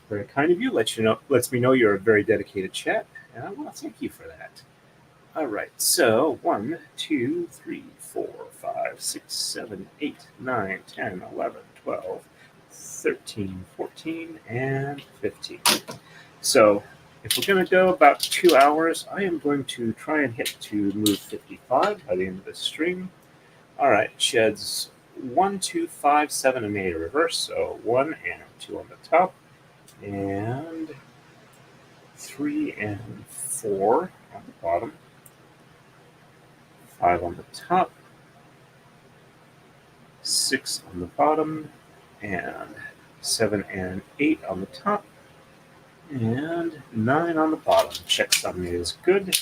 very kind of you. Lets me know you're a very dedicated chat, and I want to thank you for that. All right, so 1, 2, 3, 4, 5, 6, 7, 8, 9, 10, 11, 12, 13, 14, and 15. So if we're going to go about 2 hours, I am going to try and hit to move 55 by the end of this stream. All right, sheds 1, 2, 5, 7, and 8 are reverse. So 1 and 2 on the top, and 3 and 4 on the bottom, 5 on the top, 6 on the bottom, and 7 and 8 on the top, and 9 on the bottom. Checksum is good.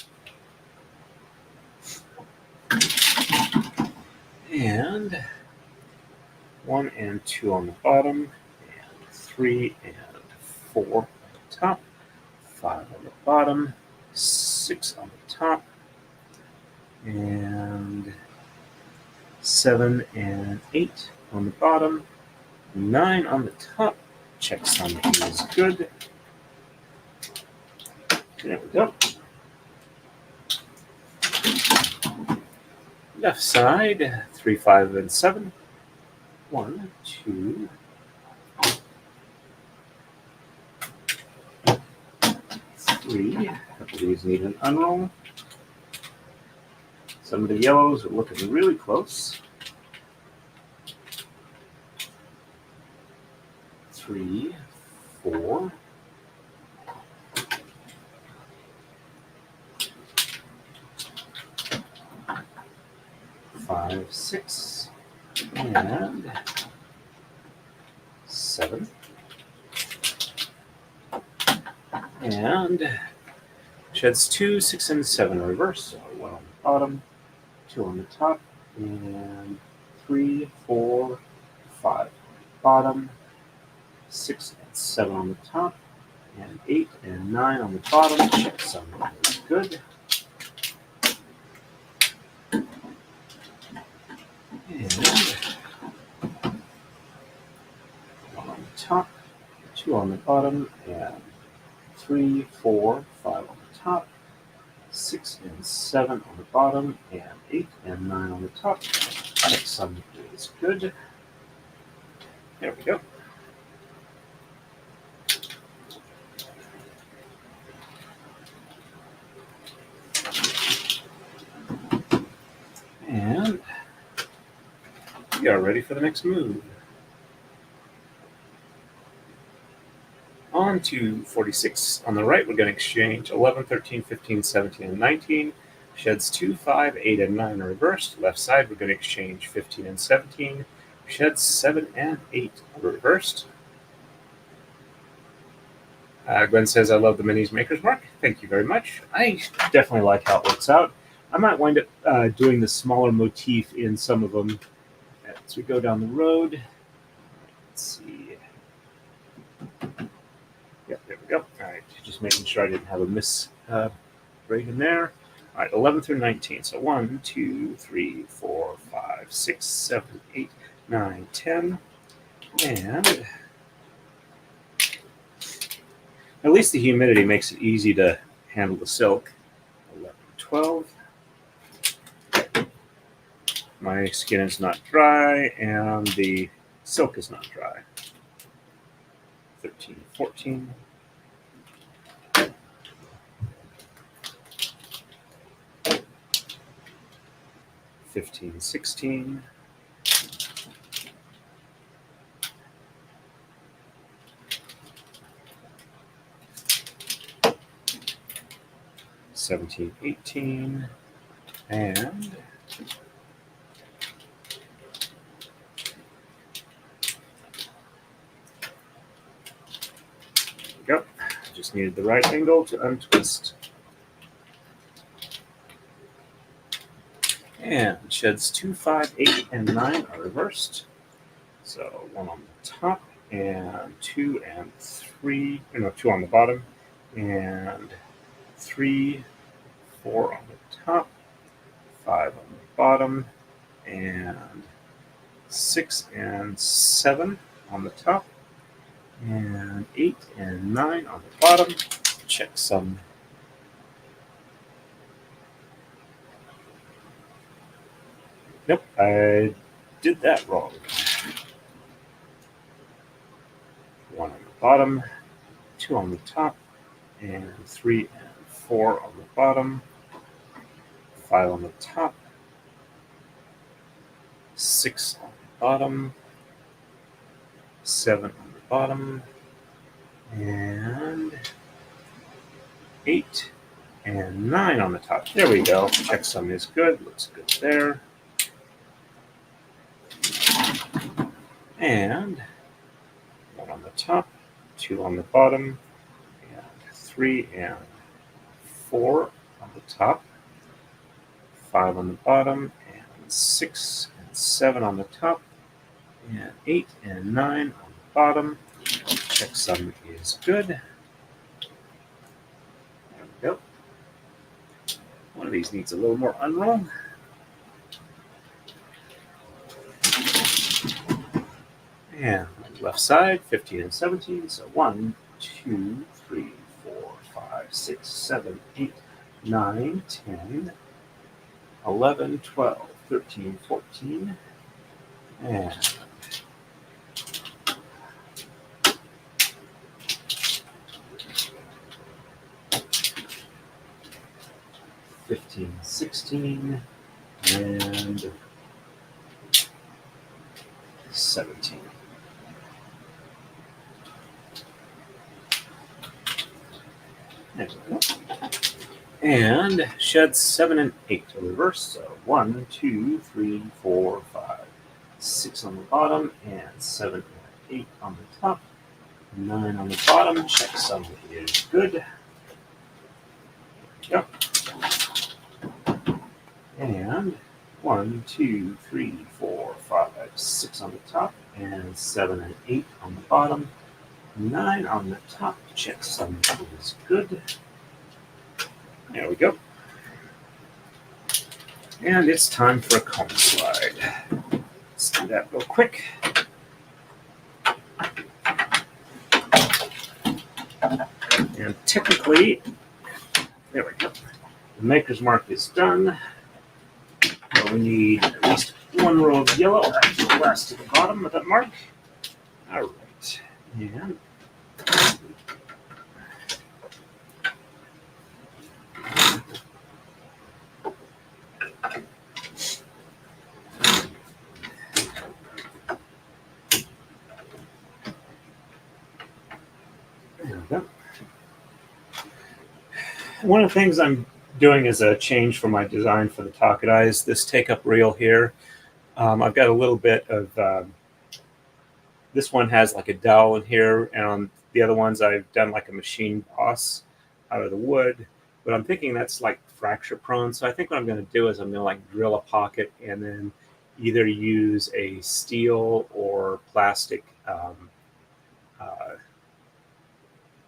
And 1 and 2 on the bottom, and 3 and 4 on the top, 5 on the bottom, 6 on the top, and 7 and 8 on the bottom, 9 on the top. Checksum is good. There we go. Left side, 3, 5, and 7. 1, 2, 3. A couple of these need an unroll. Some of the yellows are looking really close. 3, 4. 5, 6, and 7. And sheds 2, 6, and 7 reverse. So 1 on the bottom, 2 on the top, and 3, 4, 5 on the bottom, 6 and 7 on the top, and 8 and 9 on the bottom. Checksum is good. And 1 on the top, 2 on the bottom, and 3, 4, 5 on the top, 6 and 7 on the bottom, and 8 and 9 on the top. Checksum is good. There we go. And we are ready for the next move. On to 46 on the right, we're going to exchange 11, 13, 15, 17, and 19. Sheds 2, 5, 8, and 9 are reversed. Left side, we're going to exchange 15 and 17. Sheds 7 and 8 are reversed. Gwen says, I love the minis Maker's Mark. Thank you very much. I definitely like how it works out. I might wind up doing the smaller motif in some of them as we go down the road. Let's see. Yep, there we go. All right, just making sure I didn't have a miss braid in there. All right, 11 through 19. So 1, 2, 3, 4, 5, 6, 7, 8, 9, 10. And at least the humidity makes it easy to handle the silk. 11, 12. My skin is not dry, and the silk is not dry. 13, 14. 15, 16. 17, 18, and 'Go. Just needed the right angle to untwist. And sheds 2, 5, 8, and 9 are reversed. So 1 on the top, and 2 and 3, no, 2 on the bottom, and 3, 4 on the top, 5 on the bottom, and 6 and 7 on the top, and 8 and 9 on the bottom. Checksum Nope, I did that wrong. 1 on the bottom, 2 on the top, and 3 and 4 on the bottom, 5 on the top, 6 on the bottom, 7 on the bottom, and 8 and 9 on the top. There we go. Checksum is good. Looks good there. And 1 on the top, 2 on the bottom, and 3 and 4 on the top, 5 on the bottom, and 6 and 7 on the top, and 8 and 9 on the bottom. Checksum is good. There we go. One of these needs a little more unroll. And left side, 15 and 17. So 1, 2, 3, 4, 5, 6, 7, 8, 9, 10, 11, 12, 13, 14, and 15, 16, and 17. There we go. And shed 7 and 8 to reverse. So 1, 2, 3, 4, 5, 6 on the bottom, and 7 and 8 on the top, 9 on the bottom. Checksum is good. There we go. And 1, 2, 3, 4, 5, 6 on the top, and 7 and 8 on the bottom, 9 on the top. Checksum is good. There we go. And it's time for a comb slide. Let's do that real quick. And technically, there we go. The maker's mark is done. So we need at least 1 row of yellow at the last to the bottom of that mark. All right. And there we go. One of the things I'm doing as a change for my design for the Taka-Dai is this take-up reel here. I've got a little bit of, this one has like a dowel in here, and on the other ones I've done like a machine boss out of the wood, but I'm thinking that's like fracture prone. So I think what I'm going to do is I'm going to like drill a pocket and then either use a steel or plastic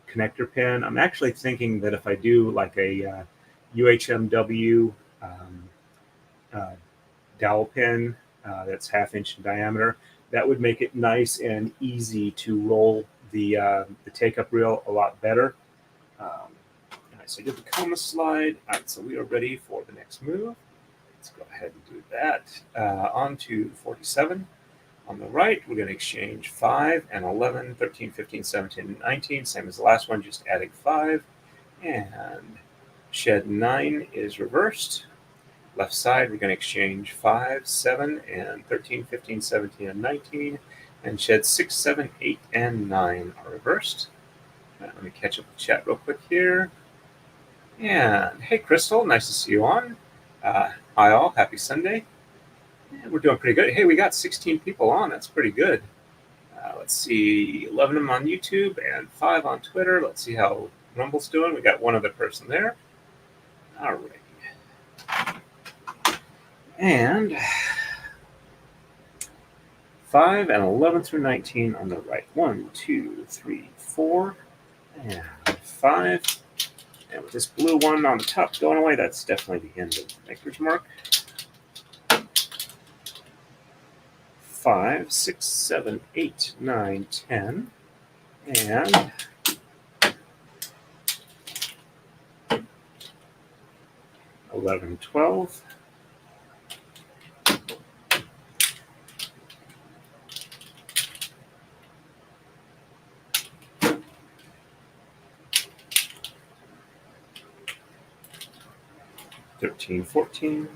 connector pin. I'm actually thinking that if I do like a UHMW dowel pin that's 1/2 inch in diameter, that would make it nice and easy to roll the take-up reel a lot better. All right, so I did the coma slide. All right, so we are ready for the next move. Let's go ahead and do that. On to 47. On the right, we're going to exchange 5 and 11, 13, 15, 17, and 19. Same as the last one, just adding 5. And shed 9 is reversed. Left side, we're going to exchange 5, 7, and 13, 15, 17, and 19. And shed 6, 7, 8, and 9 are reversed. Right, let me catch up the chat real quick here. And hey, Crystal, nice to see you on. Hi all, happy Sunday. Yeah, we're doing pretty good. Hey, we got 16 people on. That's pretty good. Let's see, 11 of them on YouTube and 5 on Twitter. Let's see how Rumble's doing. We got 1 other person there. All right. And 5 and 11 through 19 on the right. 1, 2, 3, 4, and 5. And with this blue one on the top going away, that's definitely the end of the maker's mark. 5, 6, 7, 8, 9, 10, and 11, 12, 13, 14.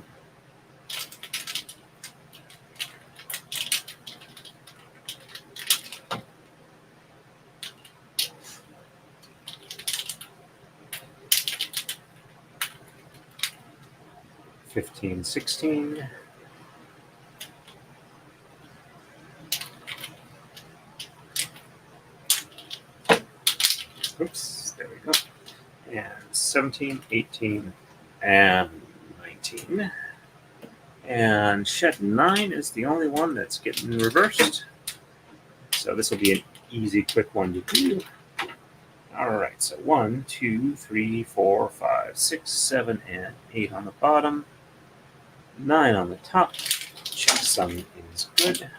15, 16. Oops, there we go. And 17, 18, and 19. And shed 9 is the only one that's getting reversed. So this will be an easy, quick one to do. All right, so 1, 2, 3, 4, 5, 6, 7, and 8 on the bottom. 9 on the top. Checksum is good.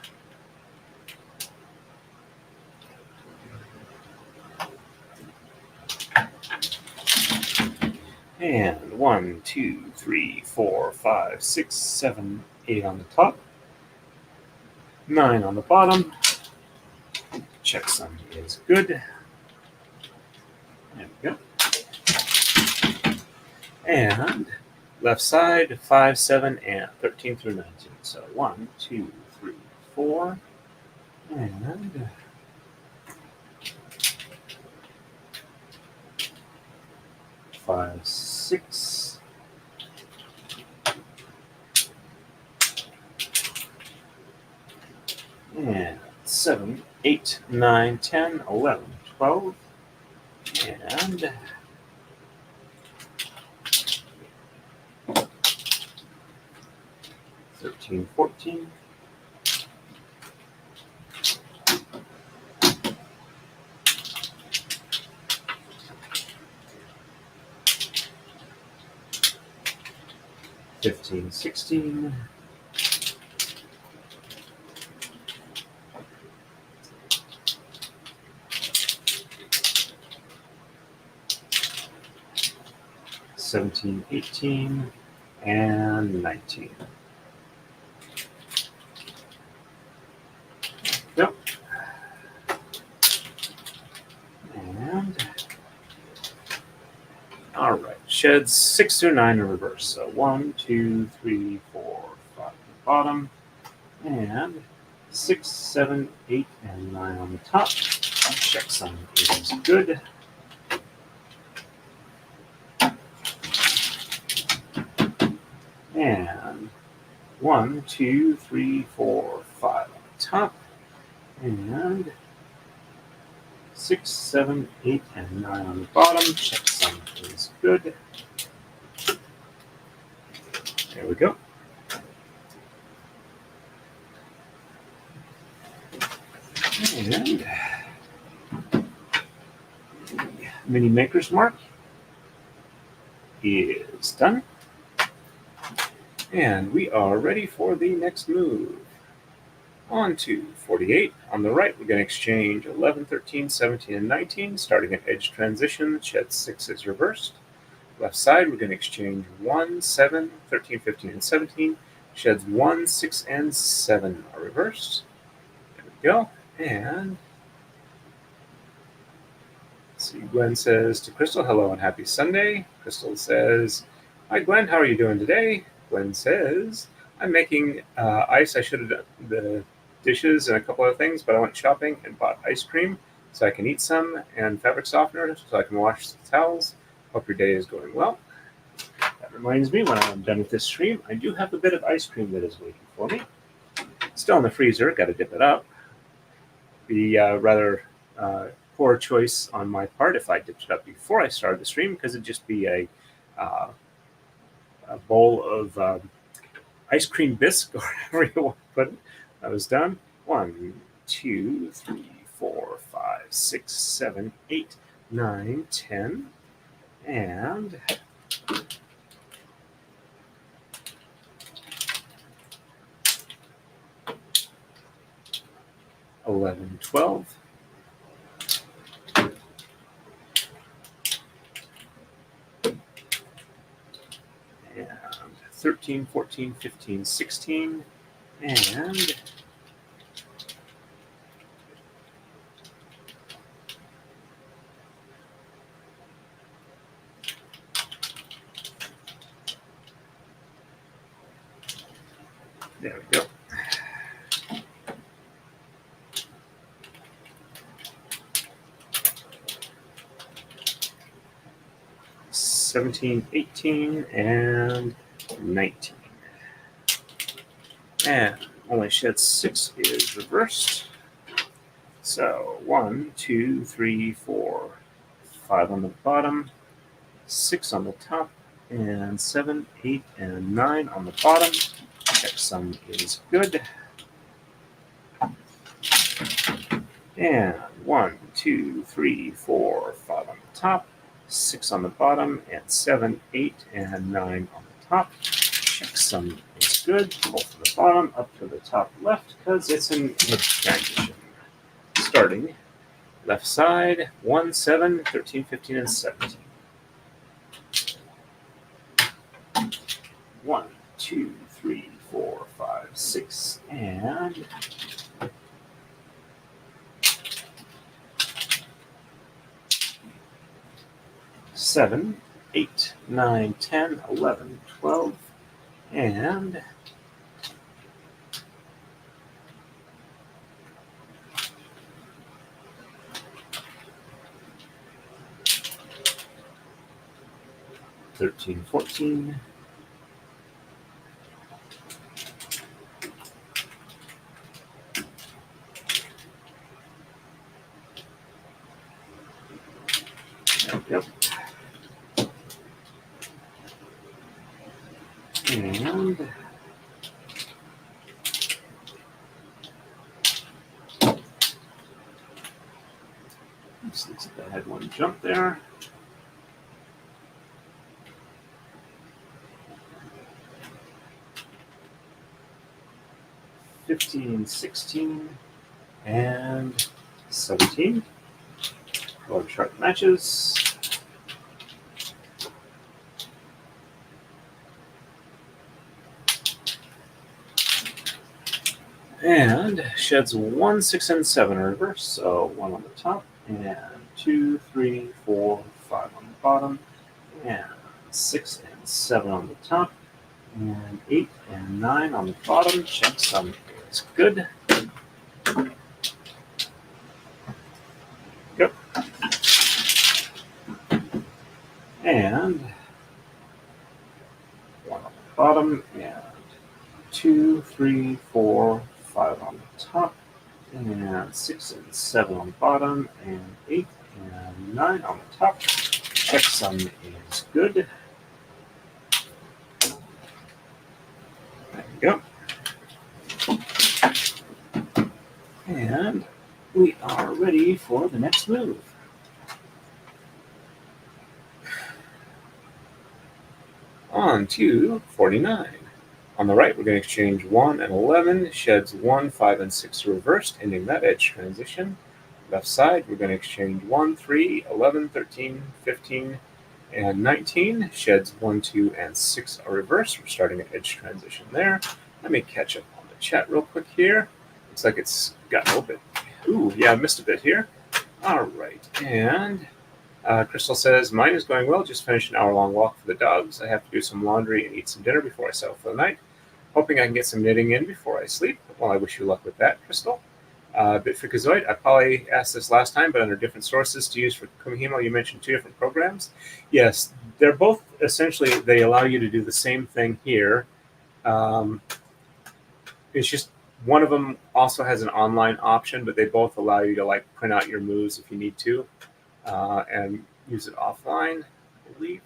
And 1, 2, 3, 4, 5, 6, 7, 8 on the top. 9 on the bottom. Checksum is good. There we go. And left side, 5, 7, and 13 through 19. So 1, 2, 3, 4, and 5, 6, and 7, 8, 9, 10, 11, 12, and 13, 14, 15, 16, 17, 18, and 19. Yep. And all right, sheds 6 through 9 in reverse. So 1, 2, 3, 4, 5 on the bottom, and 6, 7, 8, and 9 on the top. Checksum is good. And 1, 2, 3, 4, 5 on the top, and 6, 7, 8, and 9 on the bottom. Checksum is good. There we go. And mini maker's mark is done. And we are ready for the next move. On to 48. On the right, we're going to exchange 11, 13, 17, and 19, starting at edge transition. Shed 6 is reversed. Left side, we're going to exchange 1, 7, 13, 15, and 17. Sheds 1, 6, and 7 are reversed. There we go. And let's see, Gwen says to Crystal, hello and happy Sunday. Crystal says, hi Gwen, how are you doing today? Gwen says, I'm making ice. I should have done the dishes and a couple other things, but I went shopping and bought ice cream so I can eat some, and fabric softener so I can wash the towels. Hope your day is going well. That reminds me, when I'm done with this stream, I do have a bit of ice cream that is waiting for me. Still in the freezer, got to dip it up. Be rather poor choice on my part if I dipped it up before I started the stream, because it'd just be a bowl of ice cream bisque, or however you want to put it. I was done. 1, 2, 3, 4, 5, 6, 7, 8, 9, 10, and 11, 12. And 13, 14, 15, 16, and There we go. $17, $18, and $19. And only shed 6 is reversed. So 1, 2, 3, 4, 5 on the bottom, 6 on the top, and 7, 8, and 9 on the bottom. Checksum is good. And 1, 2, 3, 4, 5 on the top, 6 on the bottom, and 7, 8, and 9 on the top. Checksum is good. Pull from the bottom up to the top left because it's an edge transition. Starting left side, 1, 7, 13, 15, and 17. 1, 2, 3, 4, 5, 6, and 7, 8, 9, 10, 11, 12, and 13, 14, yep. And looks like I had one jump there. 15, 16, and 17. Color chart matches. And sheds 1, 6, and 7 are reverse. So 1 on the top, and 2, 3, 4, 5 on the bottom, and 6 and 7 on the top, and 8 and 9 on the bottom. Checksum is good. Yep. And 1 on the bottom, and 2, 3, 4, 5 on the top, and 6 and 7 on the bottom, and 8 and 9 on the top. Checksum is good. There we go. And we are ready for the next move. On to 49. On the right, we're going to exchange 1 and 11, sheds 1, 5, and 6 reversed, ending that edge transition. Left side, we're going to exchange 1, 3, 11, 13, 15, and 19, sheds 1, 2, and 6 are reversed. We're starting an edge transition there. Let me catch up on the chat real quick here. Looks like it's got a little bit. Ooh, yeah, I missed a bit here. All right, and Crystal says, mine is going well. Just finished an hour-long walk for the dogs. I have to do some laundry and eat some dinner before I settle for the night. Hoping I can get some knitting in before I sleep. Well, I wish you luck with that, Crystal. Bitfreakazoid, I probably asked this last time, but under different sources to use for Kumihimo, you mentioned 2 different programs. Yes, they're both essentially, they allow you to do the same thing here. It's just one of them also has an online option, but they both allow you to like print out your moves if you need to and use it offline, I believe.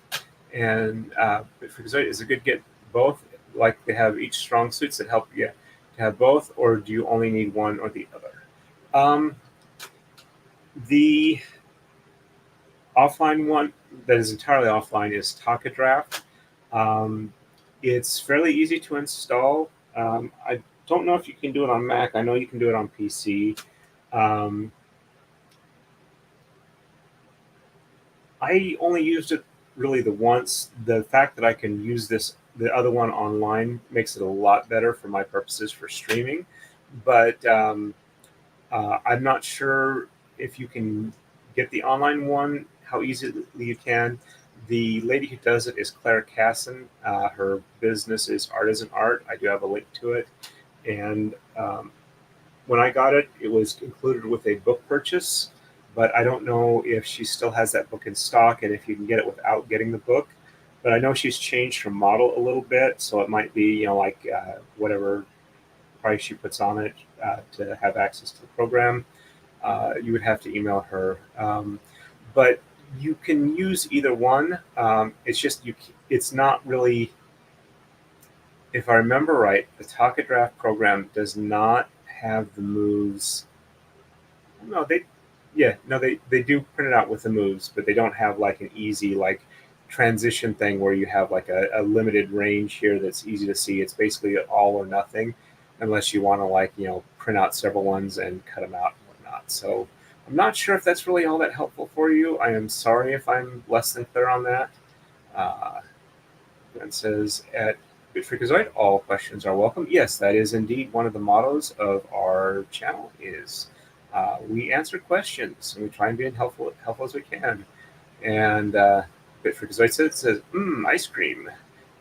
And Bitfreakazoid is a good get both. Like they have each strong suits that help you to have both, or do you only need one or the other? The offline one that is entirely offline is Taka-Dai. It's fairly easy to install. I don't know if you can do it on Mac. I know you can do it on PC. I only used it really the once. The fact that I can use the other one online makes it a lot better for my purposes for streaming. But I'm not sure if you can get the online one, how easily you can. The lady who does it is Clarie Cassan. Her business is Artisan Art. I do have a link to it. And when I got it, it was included with a book purchase, but I don't know if she still has that book in stock and if you can get it without getting the book. But I know she's changed her model a little bit, so it might be, like whatever price she puts on it to have access to the program. You would have to email her. But you can use either one. It's just it's not really. If I remember right, the Taka-Dai program does not have the moves. No, they do print it out with the moves, but they don't have like an easy transition thing where you have like a limited range here that's easy to see. It's basically all or nothing, unless you want to print out several ones and cut them out and whatnot. So I'm not sure if that's really all that helpful for you. I am sorry if I'm less than clear on that. It says at Freakazoid, all questions are welcome. Yes, that is indeed one of the mottos of our channel. Is we answer questions and we try and be helpful as we can. And Freakazoid says, ice cream.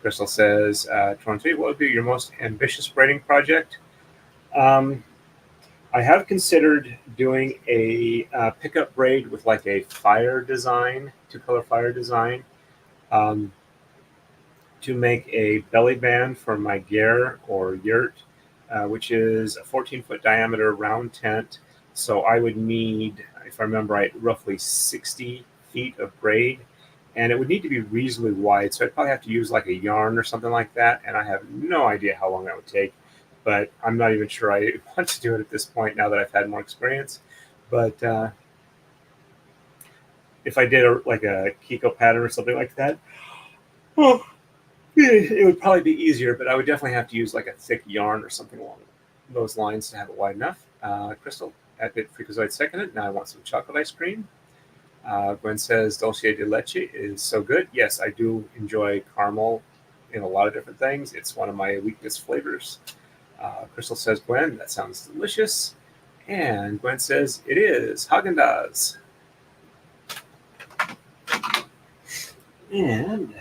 Crystal says, Toronto, what would be your most ambitious braiding project? I have considered doing a pickup braid with like a fire design, 2-color fire design. To make a belly band for my ger or yurt, which is a 14-foot diameter round tent. So I would need, if I remember right, roughly 60 feet of braid, and it would need to be reasonably wide. So I'd probably have to use like a yarn or something like that, and I have no idea how long that would take. But I'm not even sure I want to do it at this point now that I've had more experience. But if I did like a Kiko pattern or something like that, oh, it would probably be easier, but I would definitely have to use like a thick yarn or something along those lines to have it wide enough. Crystal at Freakazoid seconded. Now I want some chocolate ice cream. Gwen says dulce de leche is so good. Yes, I do enjoy caramel in a lot of different things. It's one of my weakest flavors. Crystal says, Gwen, that sounds delicious. And Gwen says, it is Haagen-Dazs. And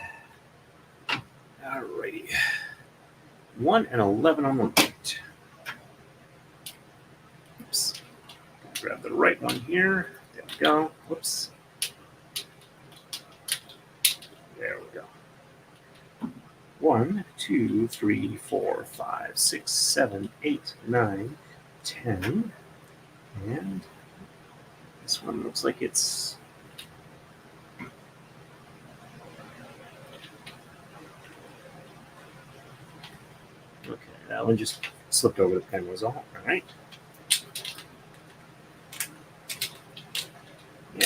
alrighty, 1 and 11 on the right. Oops. Grab the right one here. There we go. Whoops. There we go. 1, 2, 3, 4, 5, 6, 7, 8, 9, 10. And this one looks like it's okay. That one just slipped over the pen was all. All right.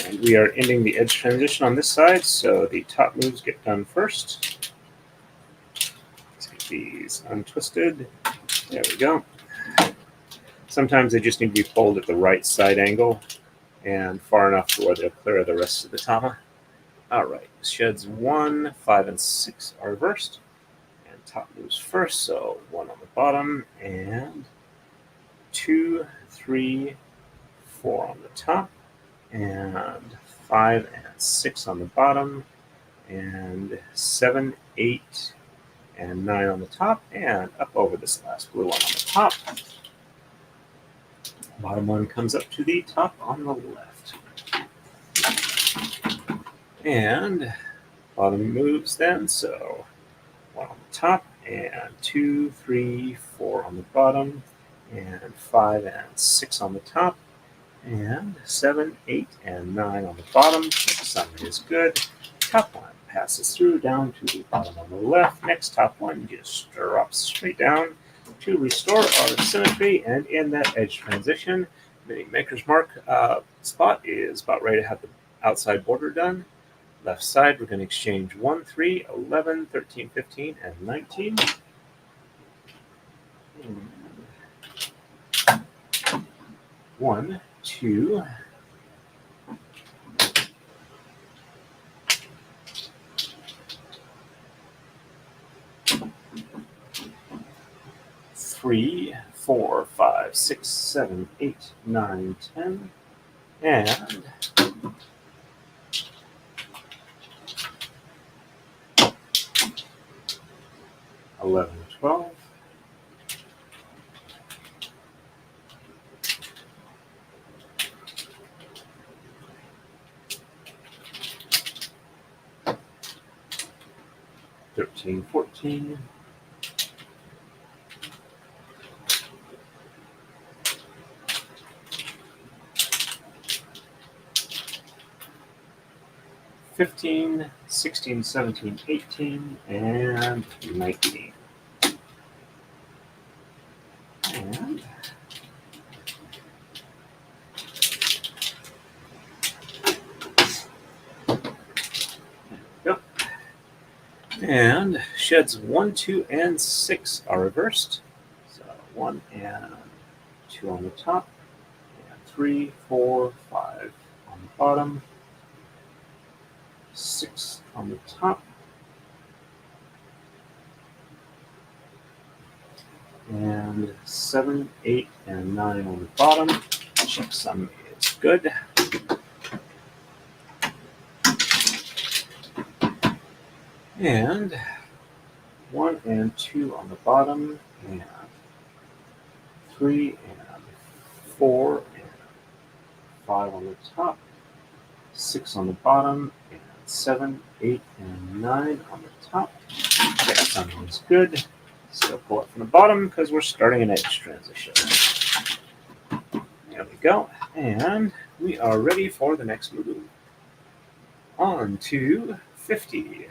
And we are ending the edge transition on this side, so the top moves get done first. Let's get these untwisted. There we go. Sometimes they just need to be pulled at the right side angle and far enough to where they'll clear the rest of the tama. All right, sheds 1, 5, and 6 are reversed. And top moves first, so 1 on the bottom, and 2, 3, 4 on the top, and 5 and 6 on the bottom, and 7, 8, and 9 on the top, and up over this last blue one on the top. Bottom one comes up to the top on the left. And bottom moves then, so 1 on the top, and 2, 3, 4 on the bottom, and 5 and 6 on the top, and 7, 8, and 9 on the bottom. Summary is good. Top one passes through down to the bottom on the left. Next top one just drops straight down to restore our symmetry, and in that edge transition, the maker's mark spot is about ready to have the outside border done. Left side, we're going to exchange 1, 3, 11, 13, 15, and 19. And 1, 2, 3, 4, 5, 6, 7, 8, 9, 10, and 11, 12. Thirteen, 14. 15, 16, 17, 18, and 19. And go. And sheds 1, 2, and 6 are reversed. So 1 and 2 on the top, and 3, 4, 5 on the bottom, 6 on the top, and 7, 8, and 9 on the bottom. Checksum is good. And 1 and 2 on the bottom, and 3 and 4 and 5 on the top, 6 on the bottom, and 7, 8, and 9 on the top. Checksum is good. Still pull it from the bottom because we're starting an edge transition. There we go. And we are ready for the next move. On to 50.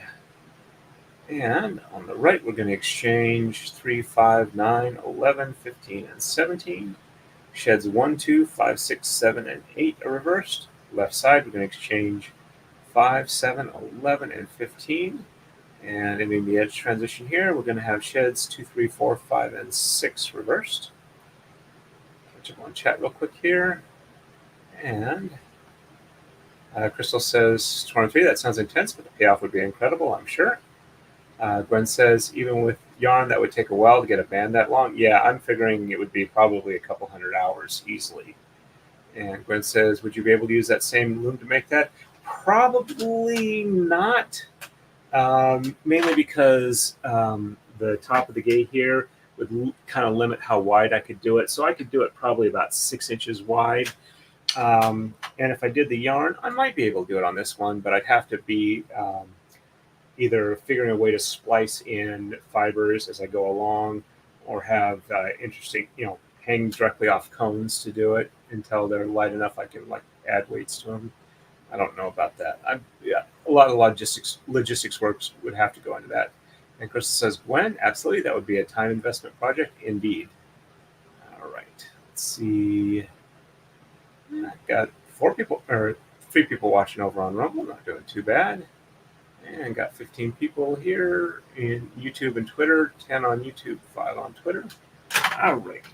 And on the right, we're going to exchange 3, 5, 9, 11, 15, and 17. Sheds 1, 2, 5, 6, 7, and 8 are reversed. Left side, we're going to exchange 5, 7, 11, and 15. And ending the edge transition here, we're going to have sheds 2, 3, 4, 5, and 6 reversed. Catch up on chat real quick here. And Crystal says 23, that sounds intense, but the payoff would be incredible, I'm sure. Gwen says, even with yarn, that would take a while to get a band that long. Yeah, I'm figuring it would be probably a couple hundred hours easily. And Gwen says, would you be able to use that same loom to make that? Probably not. Mainly because the top of the gate here would kind of limit how wide I could do it. So I could do it probably about 6 inches wide. And if I did the yarn, I might be able to do it on this one, but I'd have to be either figuring a way to splice in fibers as I go along, or have interesting, hang directly off cones to do it until they're light enough I can add weights to them. I don't know about that. A lot of logistics works would have to go into that. And Crystal says, Gwen, absolutely, that would be a time investment project indeed. All right, let's see. I've got 3 people watching over on Rumble, not doing too bad. And got 15 people here in YouTube and Twitter, 10 on YouTube, 5 on Twitter. All right.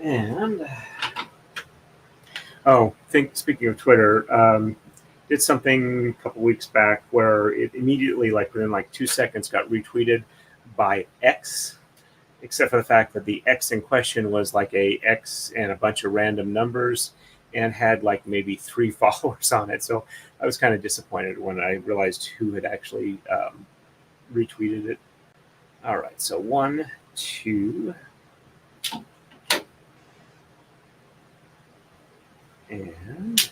And speaking of Twitter, did something a couple weeks back where it immediately, within 2 seconds, got retweeted by X, except for the fact that the X in question was a X and a bunch of random numbers and had maybe 3 followers on it. So I was kind of disappointed when I realized who had actually retweeted it. All right, so 1, 2, and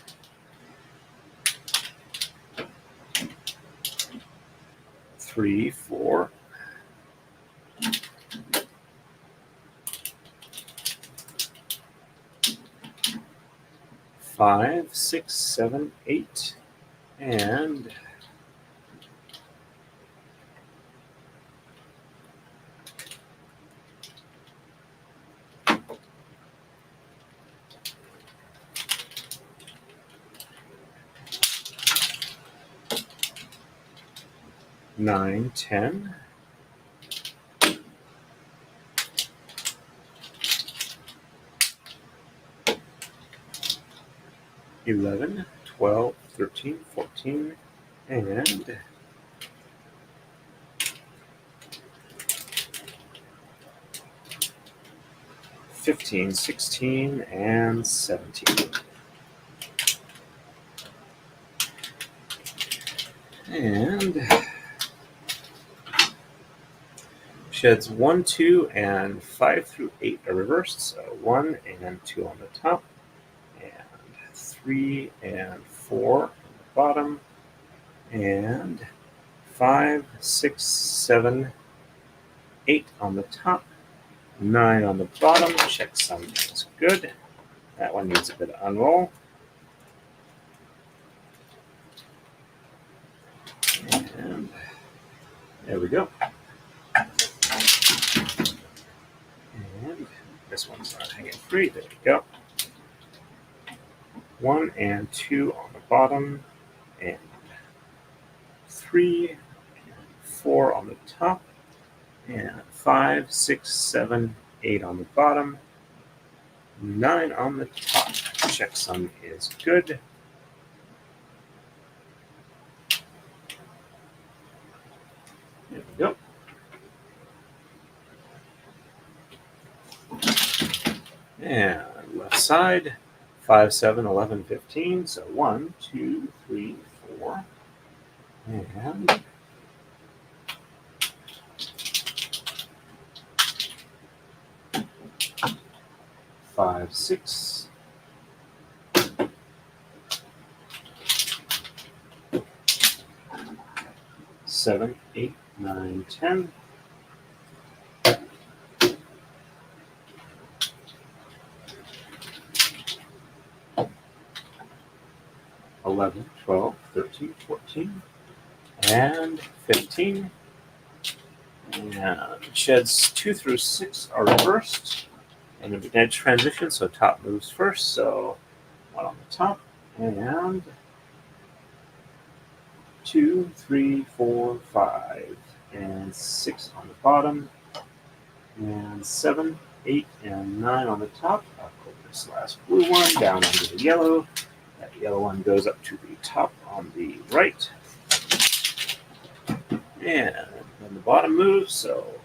3, 4, 5, 6, 7, 8, and 9, 10, 11, 12, 13, 14, and 15, 16, and 17. And Sheds 1, 2, and 5 through 8 are reversed. So 1 and 2 on the top, and 3 and 4 on the bottom, and 5, 6, 7, 8 on the top, 9 on the bottom. Checksum is good. That one needs a bit of unroll. And there we go. And this one's not hanging free. There we go. 1 and 2 on the bottom, and 3 and 4 on the top, and 5, 6, 7, 8 on the bottom, 9 on the top. Checksum is good. There we go. And left side, 5, 7, 11, 15. So 1, 2, 3, 4. And 5, 6. 7, 8, 9, 10. 11, 12, 13, 14, and 15. And sheds 2 through 6 are reversed. And an edge transition, so top moves first. So 1 on the top, and 2, 3, 4, 5, and 6 on the bottom, and 7, 8, and 9 on the top. I'll put this last blue one down under the yellow. That yellow one goes up to the top on the right. And then the bottom moves, so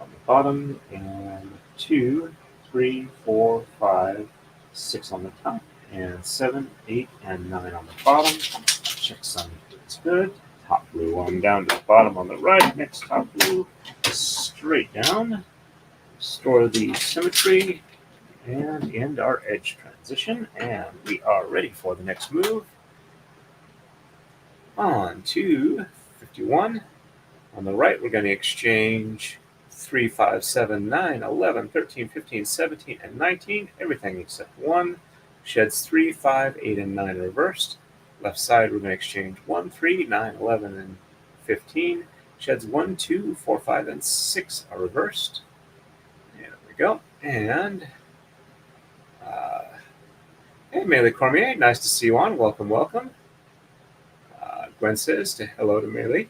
on the bottom, and 2, 3, 4, 5, 6 on the top, and 7, 8, and 9 on the bottom. Checksum is good. Top blue one down to the bottom on the right. Next top blue, straight down. Restore the symmetry and end our edge transition. And we are ready for the next move. On to 51. On the right, we're going to exchange 3, 5, 7, 9, 11, 13, 15, 17, and 19. Everything except 1. Sheds 3, 5, 8, and 9 reversed. Left side, we're going to exchange 1, 3, 9, 11, and 15. Sheds 1, 2, 4, 5, and 6 are reversed. There we go. And hey, Meili Cormier, nice to see you on. Welcome, welcome. Gwen says hello to Meili.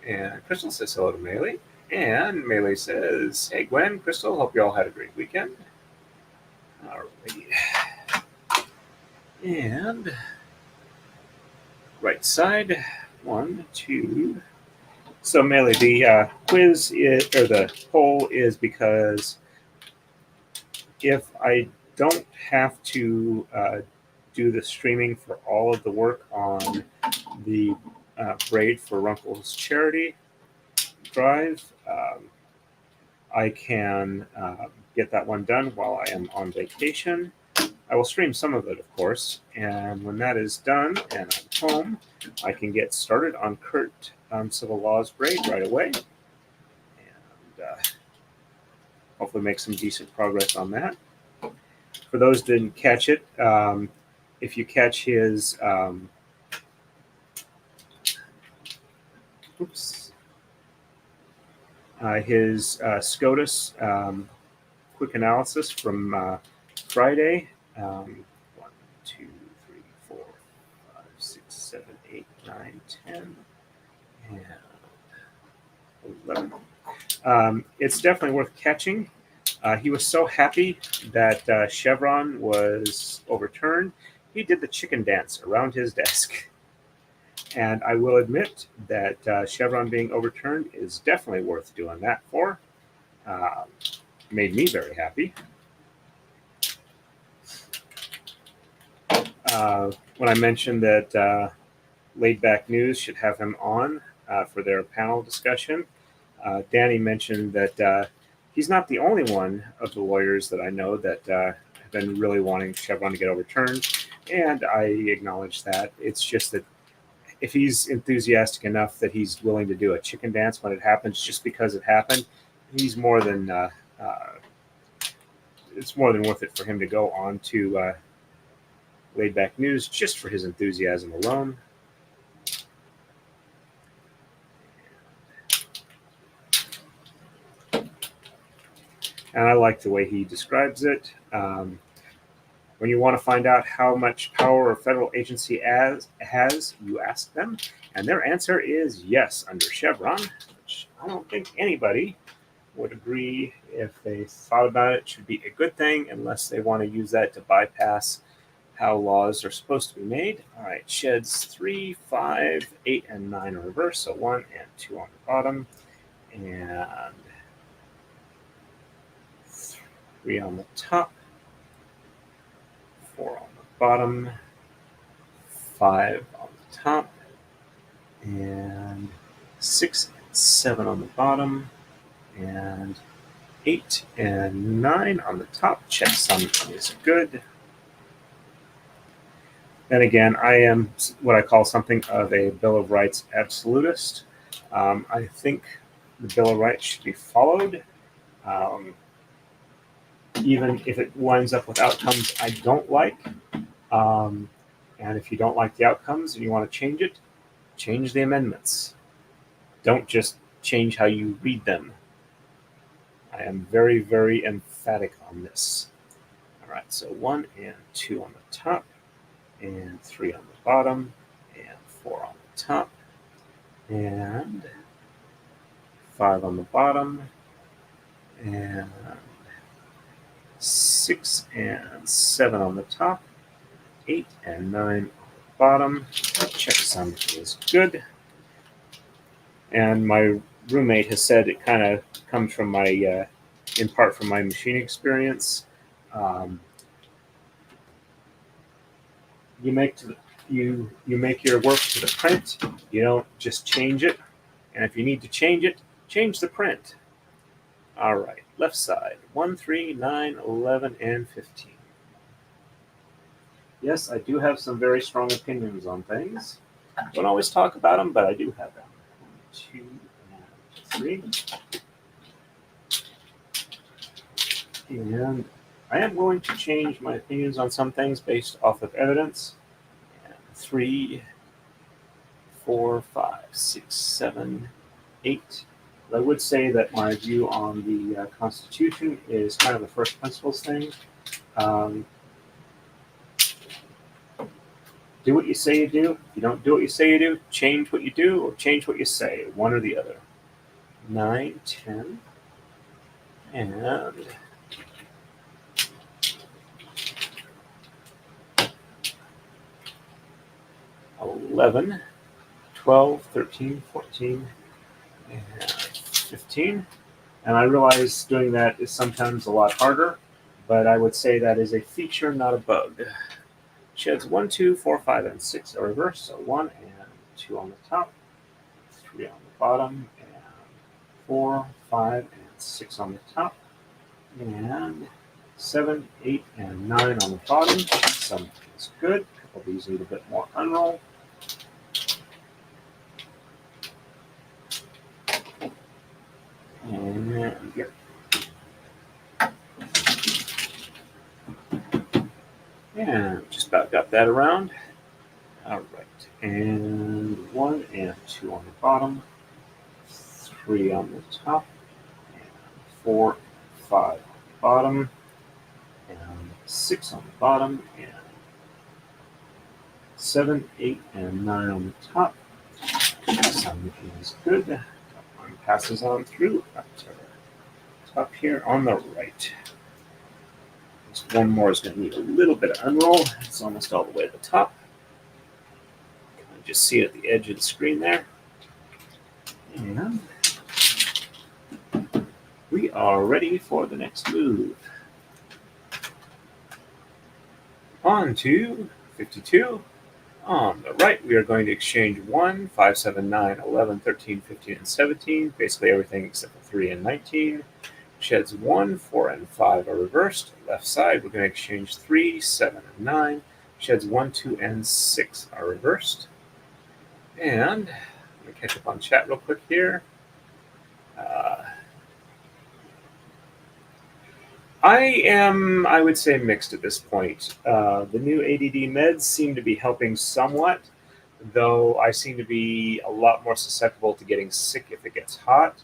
And Crystal says hello to Meili. And Meili says, hey, Gwen, Crystal, hope you all had a great weekend. All right. And right side, 1, 2. So Meili, the quiz is, or the poll is because if I don't have to do the streaming for all of the work on the braid for Runkle's charity drive, I can get that one done while I am on vacation. I will stream some of it, of course, and when that is done and I'm home, I can get started on Kurt Civil Laws braid right away, and hopefully make some decent progress on that. For those who didn't catch it, if you catch his his SCOTUS quick analysis from Friday. 1, 2, 3, 4, 5, 6, 7, 8, 9, 10, and 11. It's definitely worth catching. He was so happy that Chevron was overturned. He did the chicken dance around his desk. And I will admit that Chevron being overturned is definitely worth doing that for. Made me very happy. When I mentioned that Laid Back News should have him on for their panel discussion, Danny mentioned that he's not the only one of the lawyers that I know that have been really wanting Chevron to get overturned, and I acknowledge that. It's just that if he's enthusiastic enough that he's willing to do a chicken dance when it happens just because it happened, he's more than it's more than worth it for him to go on to Laid Back News just for his enthusiasm alone. And I like the way he describes it. When you want to find out how much power a federal agency has, you ask them, and their answer is yes under Chevron, which I don't think anybody would agree if they thought about it. It should be a good thing unless they want to use that to bypass how laws are supposed to be made. All right, sheds 3, 5, 8, and 9 in reverse, so 1 and 2 on the bottom, and 3 on the top, 4 on the bottom, 5 on the top, and 6 and 7 on the bottom, and 8 and 9 on the top. Checksum is good. Then again, I am what I call something of a Bill of Rights absolutist. I think the Bill of Rights should be followed, even if it winds up with outcomes I don't like. And if you don't like the outcomes and you want to change it, change the amendments. Don't just change how you read them. I am very, very emphatic on this. All right, so 1 and 2 on the top, and 3 on the bottom, and 4 on the top, and 5 on the bottom, and 6 and 7 on the top, 8 and 9 on the bottom. Checksum is good. And my roommate has said it kind of comes from my, in part from my machine experience. You make your work to the print. You don't just change it. And if you need to change it, change the print. All right, left side, 1, 3, 9, 11, and 15. Yes, I do have some very strong opinions on things. Don't always talk about them, but I do have them. 1, 2, and 3. And I am going to change my opinions on some things based off of evidence. 3, 4, 5, 6, 7, 8. I would say that my view on the Constitution is kind of a first principles thing. Do what you say you do. If you don't do what you say you do, change what you do or change what you say, one or the other. 9, 10, and 11, 12, 13, 14, and 15. And I realize doing that is sometimes a lot harder, but I would say that is a feature, not a bug. Sheds 1, 2, 4, 5, and 6 are reversed. So 1 and 2 on the top, 3 on the bottom, and 4, 5, and 6 on the top, and 7, 8, and 9 on the bottom. Some is good. A couple of these need a bit more unroll. And here. And just about got that around. All right. And 1 and 2 on the bottom, 3 on the top, and 4, 5 on the bottom, and 6 on the bottom, and 7, 8, and 9 on the top. Some is good. One passes on through up to the top here on the right. This one more is going to need a little bit of unroll. It's almost all the way to the top. You can just see it at the edge of the screen there. And we are ready for the next move. On to 52 On the right, we are going to exchange 1, 5, 7, 9, 11, 13, 15, and 17. Basically everything except for 3 and 19. Sheds 1, 4, and 5 are reversed. Left side, we're going to exchange 3, 7, and 9. Sheds 1, 2, and 6 are reversed. And let me catch up on chat real quick here. I would say mixed at this point. The new ADD meds seem to be helping somewhat, though I seem to be a lot more susceptible to getting sick if it gets hot.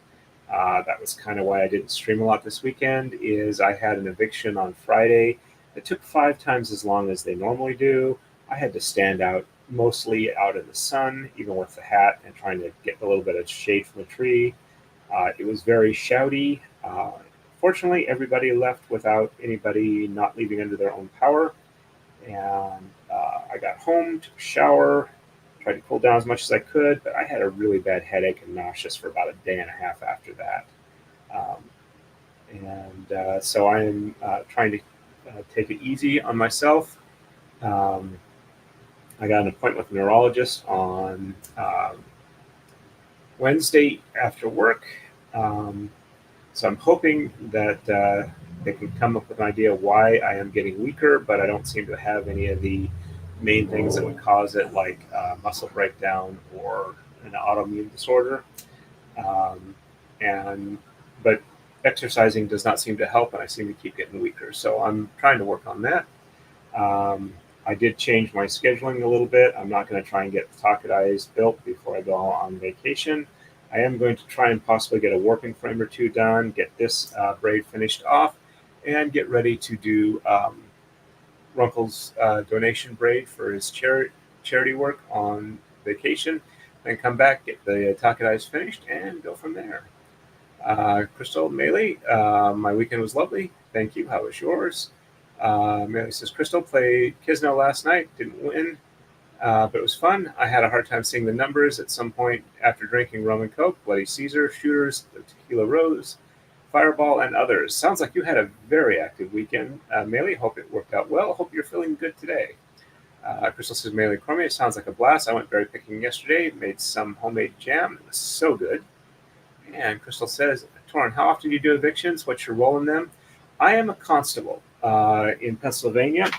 That was kind of why I didn't stream a lot this weekend, is I had an eviction on Friday that took 5 times as long as they normally do. I had to stand out, mostly out in the sun, even with the hat, and trying to get a little bit of shade from the tree. It was very shouty. Fortunately, everybody left without anybody not leaving under their own power. And I got home, took a shower, tried to cool down as much as I could, but I had a really bad headache and nauseous for about a day and a half after that. So I am trying to take it easy on myself. I got an appointment with a neurologist on Wednesday after work. So I'm hoping that they can come up with an idea why I am getting weaker, but I don't seem to have any of the main things that would cause it, like muscle breakdown or an autoimmune disorder. But exercising does not seem to help, and I seem to keep getting weaker. So I'm trying to work on that. I did change my scheduling a little bit. I'm not going to try and get the Taka-Dais built before I go on vacation. I am going to try and possibly get a warping frame or 2 done, get this braid finished off, and get ready to do Runkle's donation braid for his charity work on vacation. Then come back, get the Taka-Dais finished, and go from there. Crystal Melee, my weekend was lovely. Thank you. How was yours? Melee says, Crystal played Kisno last night, didn't win. But it was fun. I had a hard time seeing the numbers at some point after drinking rum and coke, Bloody Caesar, Shooters, the Tequila Rose, Fireball, and others. Sounds like you had a very active weekend. Melee, hope it worked out well. Hope you're feeling good today. Crystal says, Melee Chromia, sounds like a blast. I went berry picking yesterday, made some homemade jam. It was so good. And Crystal says, Torn, how often do you do evictions? What's your role in them? I am a constable in Pennsylvania.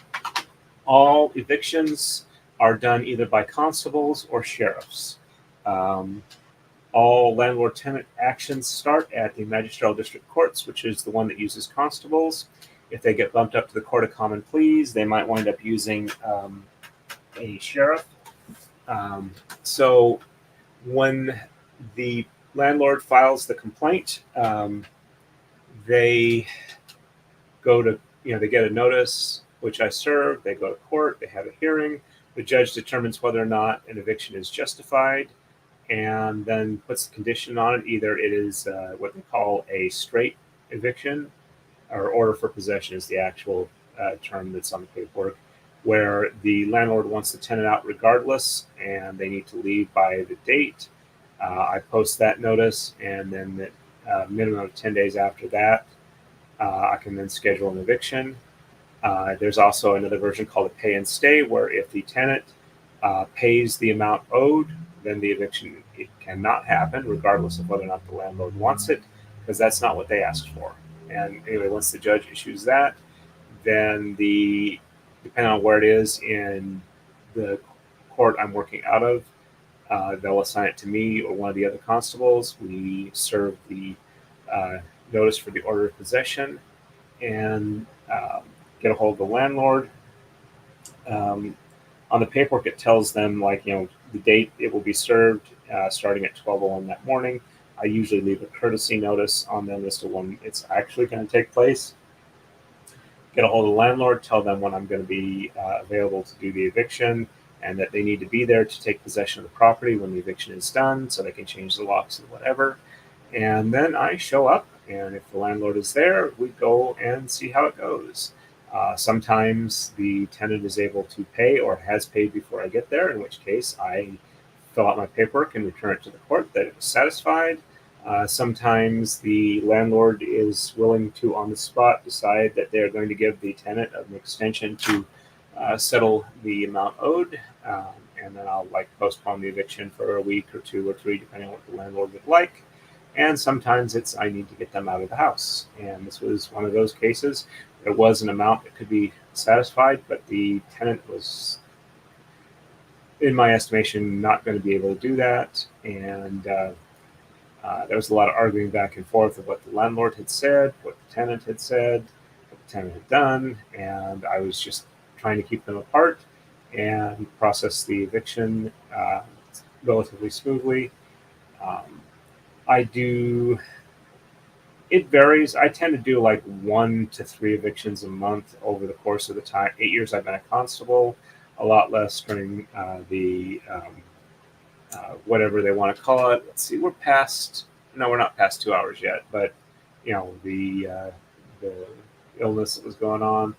All evictions are done either by constables or sheriffs. All landlord-tenant actions start at the Magistrate District Courts, which is the one that uses constables. If they get bumped up to the Court of Common Pleas, they might wind up using a sheriff. So when the landlord files the complaint, they go to, they get a notice, which I serve. They go to court. They have a hearing. The judge determines whether or not an eviction is justified and then puts the condition on it. Either it is what they call a straight eviction, or order for possession is the actual term that's on the paperwork, where the landlord wants the tenant out regardless and they need to leave by the date. I post that notice, and then the minimum of 10 days after that, I can then schedule an eviction. There's also another version called a pay and stay, where if the tenant pays the amount owed, then the eviction cannot happen, regardless of whether or not the landlord wants it, because that's not what they asked for. And anyway, once the judge issues that, then depending on where it is in the court I'm working out of, they'll assign it to me or one of the other constables. We serve the notice for the order of possession and get a hold of the landlord. On the paperwork, it tells them, the date it will be served, starting at 12:01 that morning. I usually leave a courtesy notice on them as to when it's actually going to take place. Get a hold of the landlord, tell them when I'm going to be available to do the eviction, and that they need to be there to take possession of the property when the eviction is done, so they can change the locks and whatever. And then I show up, and if the landlord is there, we go and see how it goes. Sometimes the tenant is able to pay or has paid before I get there, in which case I fill out my paperwork and return it to the court that it was satisfied. Sometimes the landlord is willing to, on the spot, decide that they're going to give the tenant an extension to settle the amount owed, and then I'll like postpone the eviction for a week or 2 or 3, depending on what the landlord would like. And sometimes it's I need to get them out of the house. And this was one of those cases. There was an amount that could be satisfied, but the tenant was, in my estimation, not going to be able to do that. And there was a lot of arguing back and forth of what the landlord had said, what the tenant had said, what the tenant had done. And I was just trying to keep them apart and process the eviction relatively smoothly. It varies. I tend to do like 1 to 3 evictions a month over the course of the 8 years I've been a constable, a lot less during the whatever they want to call it. Let's see, we're not past 2 hours yet, but the illness that was going on.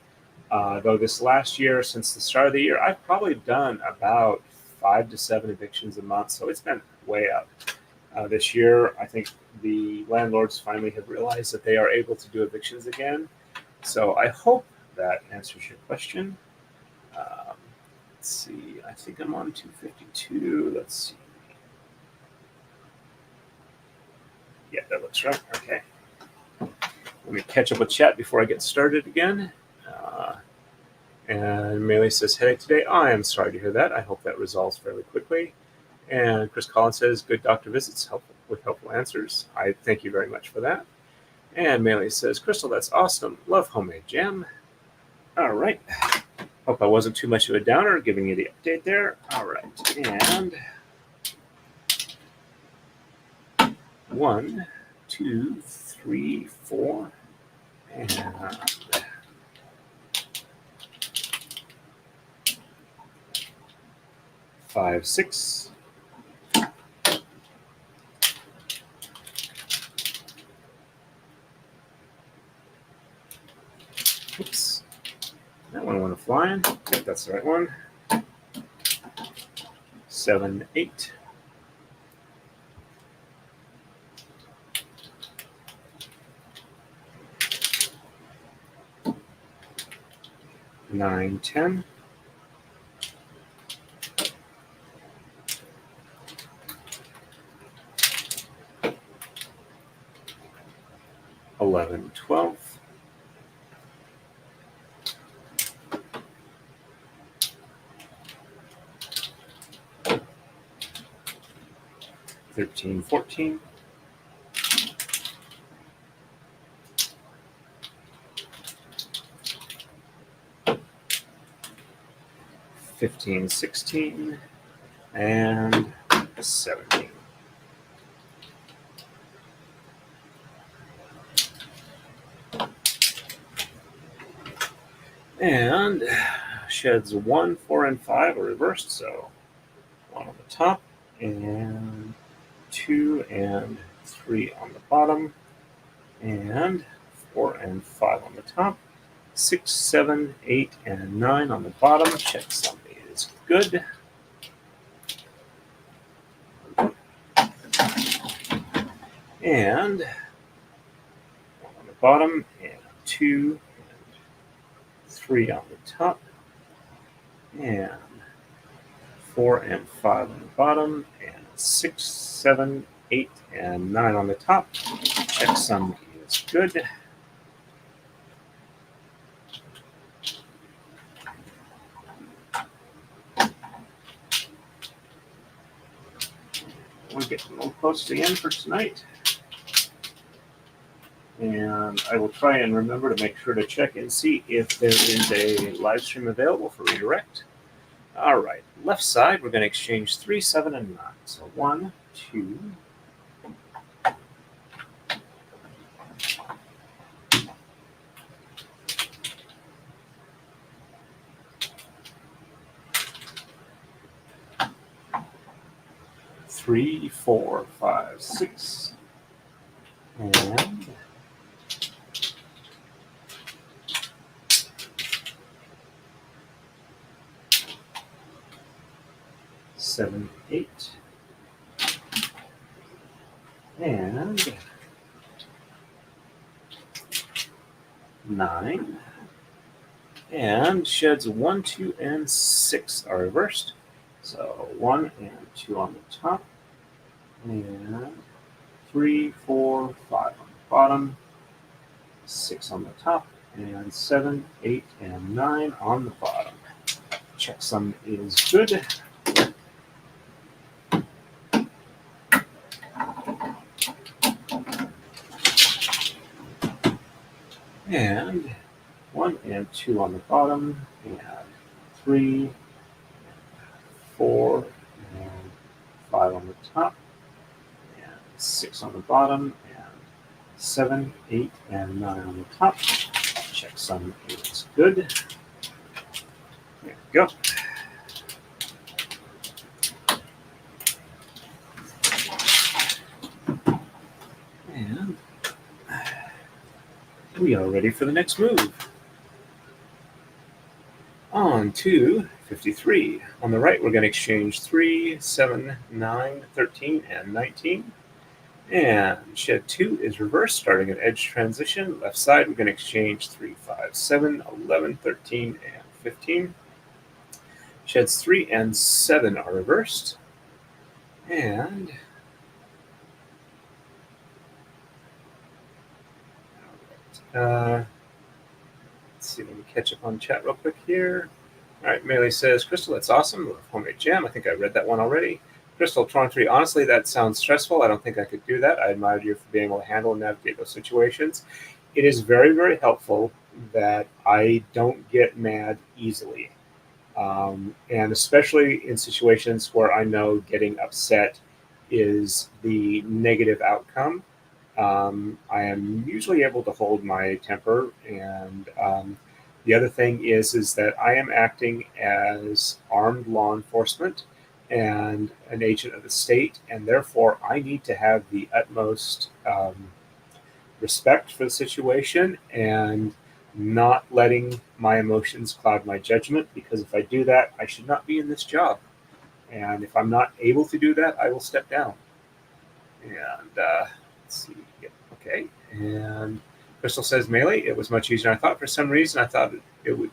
Though this last year, since the start of the year, I've probably done about 5 to 7 evictions a month, so it's been way up. This year, I think the landlords finally have realized that they are able to do evictions again. So I hope that answers your question. Let's see, I think I'm on 252. Let's see. Yeah, that looks right. Okay. Let me catch up with chat before I get started again. And Melee says, headache today. I am sorry to hear that. I hope that resolves fairly quickly. And Chris Collins says, good doctor visits with helpful answers. I thank you very much for that. And Melee says, Crystal, that's awesome. Love homemade jam. All right. Hope I wasn't too much of a downer giving you the update there. All right. And 1, 2, 3, 4. And 5, 6. Oops. That one went flying. I think that's the right one. 7, 8. 9, 10. 11, 12. 13, 14. 15, 16. And 17. And sheds 1, 4, and 5 are reversed, so 1 on the top, and 2 and 3 on the bottom, and 4 and 5 on the top, 6, 7, 8, and 9 on the bottom. Checksum is good. And 1 on the bottom, and 2 and 3 on the top, and 4 and 5 on the bottom, and 6, 7, 8, and 9 on the top. Checksum is good. We're getting a little close to the end for tonight. And I will try and remember to make sure to check and see if there is a live stream available for redirect. All right, left side, we're going to exchange 3, 7, and 9. So 1, 2, 3, 4, 5, 6, and 7, 8, and 9, and sheds 1, 2, and 6 are reversed. So 1 and 2 on the top, and 3, 4, 5 on the bottom, 6 on the top, and 7, 8, and 9 on the bottom. Checksum is good. And 1 and 2 on the bottom, and 3, 4, and 5 on the top, and 6 on the bottom, and 7, 8, and 9 on the top. Checksum is good. There we go. And we are ready for the next move. On to 53. On the right, we're going to exchange 3, 7, 9, 13, and 19. And shed 2 is reversed, starting an edge transition. Left side, we're going to exchange 3, 5, 7, 11, 13, and 15. Sheds 3 and 7 are reversed. And let's see, let me catch up on chat real quick here. All right, Melee says, Crystal, that's awesome. Homemade jam. I think I read that one already. Crystal, Tron 3, honestly, that sounds stressful. I don't think I could do that. I admire you for being able to handle and navigate those situations. It is very, very helpful that I don't get mad easily. And especially in situations where I know getting upset is the negative outcome. I am usually able to hold my temper, and the other thing is that I am acting as armed law enforcement and an agent of the state, and therefore I need to have the utmost respect for the situation and not letting my emotions cloud my judgment, because if I do that, I should not be in this job. And if I'm not able to do that, I will step down. And let's see. Yep. Okay. And Crystal says, Melee, it was much easier than I thought. For some reason, I thought it would.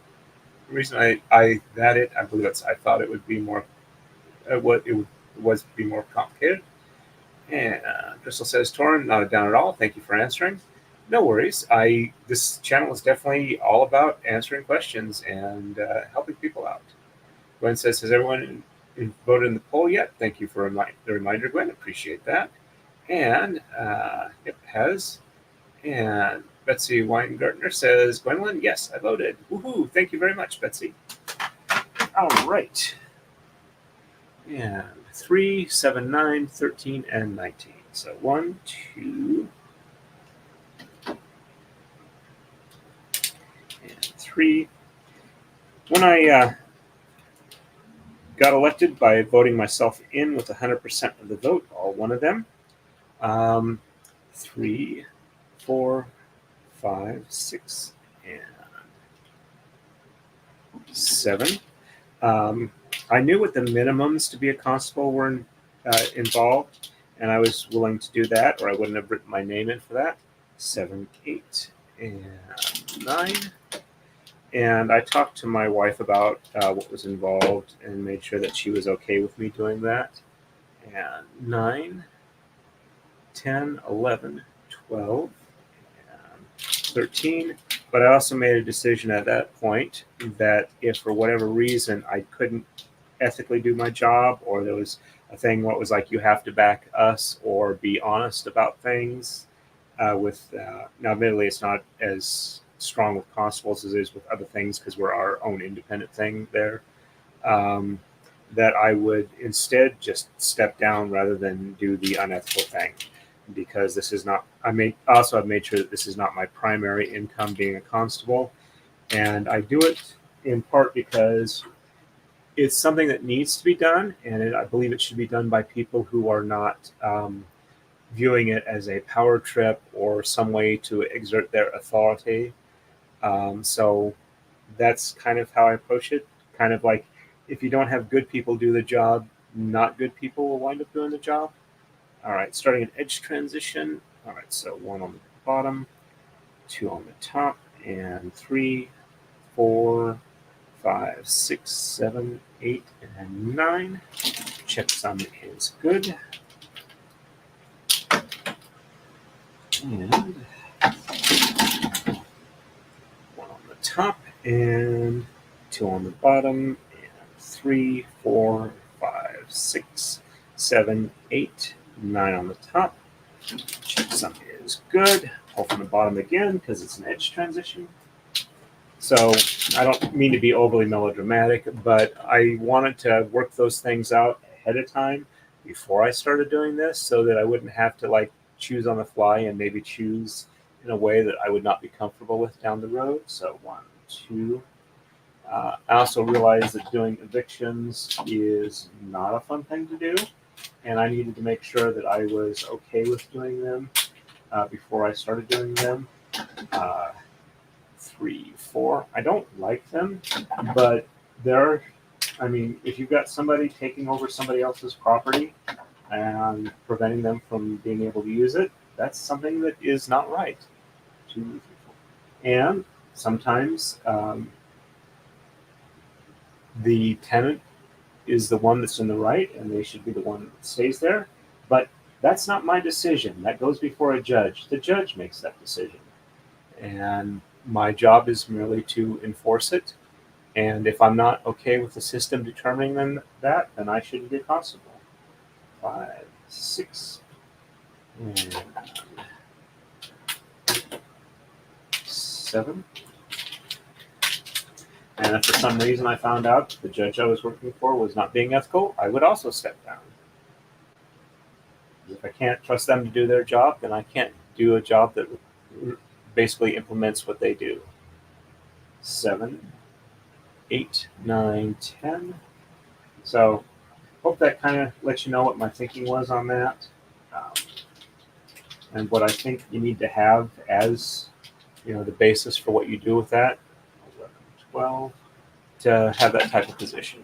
The reason I believe I thought it would be more. What it was be more complicated. And Crystal says, Torrin, not a down at all. Thank you for answering. No worries. This channel is definitely all about answering questions and helping people out. Gwen says, has everyone voted in the poll yet? Thank you for the reminder, Gwen. Appreciate that. And it has. And Betsy Weingartner says, Gwendolyn, yes, I voted. Woohoo! Thank you very much, Betsy. All right. And 3, 7, 9, 13, and 19. So 1, 2, and 3. When I got elected by voting myself in with 100% of the vote, all one of them, 3, 4, 5, 6, and 7. I knew what the minimums to be a constable were involved, and I was willing to do that, or I wouldn't have written my name in for that. 7, 8, and 9. And I talked to my wife about what was involved and made sure that she was okay with me doing that. And 9, 10, 11, 12, and 13. But I also made a decision at that point that if for whatever reason I couldn't ethically do my job, or there was a thing what was like, you have to back us or be honest about things now admittedly it's not as strong with constables as it is with other things because we're our own independent thing there, that I would instead just step down rather than do the unethical thing, because this is not, I've made sure that this is not my primary income being a constable, and I do it in part because it's something that needs to be done, and I believe it should be done by people who are not viewing it as a power trip or some way to exert their authority. So that's kind of how I approach it. Kind of like, if you don't have good people do the job, not good people will wind up doing the job. All right, starting an edge transition. All right, so 1 on the bottom, 2 on the top, and 3, 4, 5, 6, 7, 8 and 9. Checksum is good. And 1 on the top and 2 on the bottom, and 3, 4, 5, 6, 7, 8, 9 on the top. Checksum is good. Pull from the bottom again because it's an edge transition. So I don't mean to be overly melodramatic, but I wanted to work those things out ahead of time before I started doing this so that I wouldn't have to like choose on the fly and maybe choose in a way that I would not be comfortable with down the road. So 1, 2. I also realized that doing evictions is not a fun thing to do, and I needed to make sure that I was okay with doing them before I started doing them. 3, 4. I don't like them, but if you've got somebody taking over somebody else's property and preventing them from being able to use it, that's something that is not right. 2, 3, 4. And sometimes the tenant is the one that's in the right, and they should be the one that stays there. But that's not my decision. That goes before a judge. The judge makes that decision. And my job is merely to enforce it. And if I'm not okay with the system determining that, then I shouldn't be a constable. 5, 6, and 7. And if for some reason I found out the judge I was working for was not being ethical, I would also step down. If I can't trust them to do their job, then I can't do a job that basically implements what they do. 7, 8, 9, 10. So hope that kind of lets you know what my thinking was on that, and what I think you need to have as the basis for what you do with that. 11, 12 to have that type of position.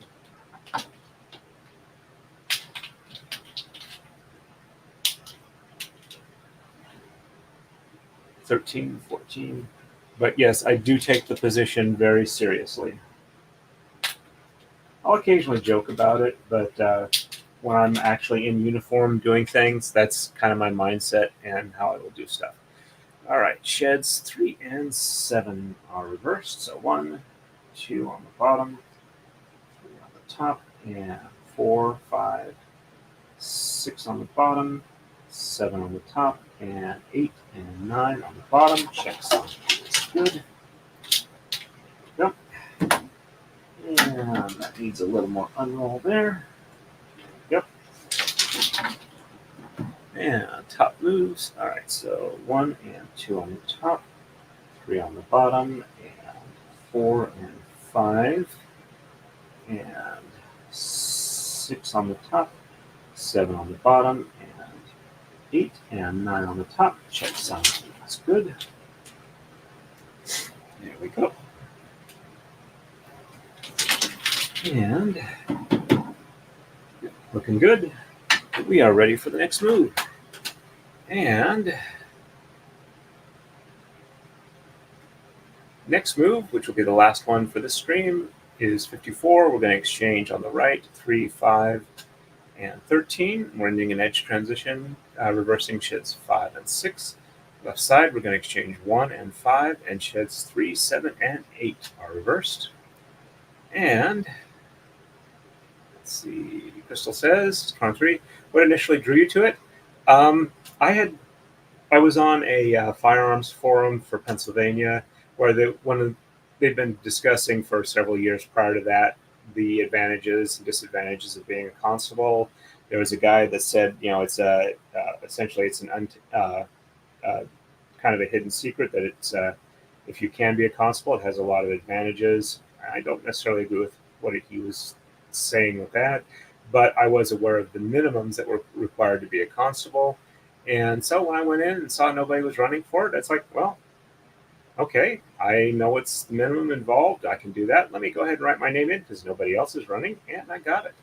13, 14. But yes, I do take the position very seriously. I'll occasionally joke about it, but when I'm actually in uniform doing things, that's kind of my mindset and how I will do stuff. All right, sheds 3 and 7 are reversed. So 1, 2 on the bottom, 3 on the top, and 4, 5, 6 on the bottom, 7 on the top, and 8 and 9 on the bottom. Checksum is good. Yep. And that needs a little more unroll there. Yep. And top moves. All right, so 1 and 2 on the top, 3 on the bottom, and 4 and 5, and 6 on the top, 7 on the bottom, and 8 and 9 on the top. Checksum is good. There we go. And looking good. We are ready for the next move. And next move, which will be the last one for this stream, is 54. We're going to exchange on the right, 3, 5, and 13. We're ending an edge transition, reversing sheds 5 and 6. Left side, we're going to exchange 1 and 5, and sheds 3, 7, and 8 are reversed. And let's see, Crystal says, turn 3. What initially drew you to it? I was on a firearms forum for Pennsylvania where they'd been discussing for several years prior to that the advantages and disadvantages of being a constable. There was a guy that said, it's essentially it's an kind of a hidden secret that it's if you can be a constable, it has a lot of advantages. I don't necessarily agree with what he was saying with that, but I was aware of the minimums that were required to be a constable. And so when I went in and saw nobody was running for it, it's like, well, okay, I know what's the minimum involved. I can do that. Let me go ahead and write my name in because nobody else is running, and I got it.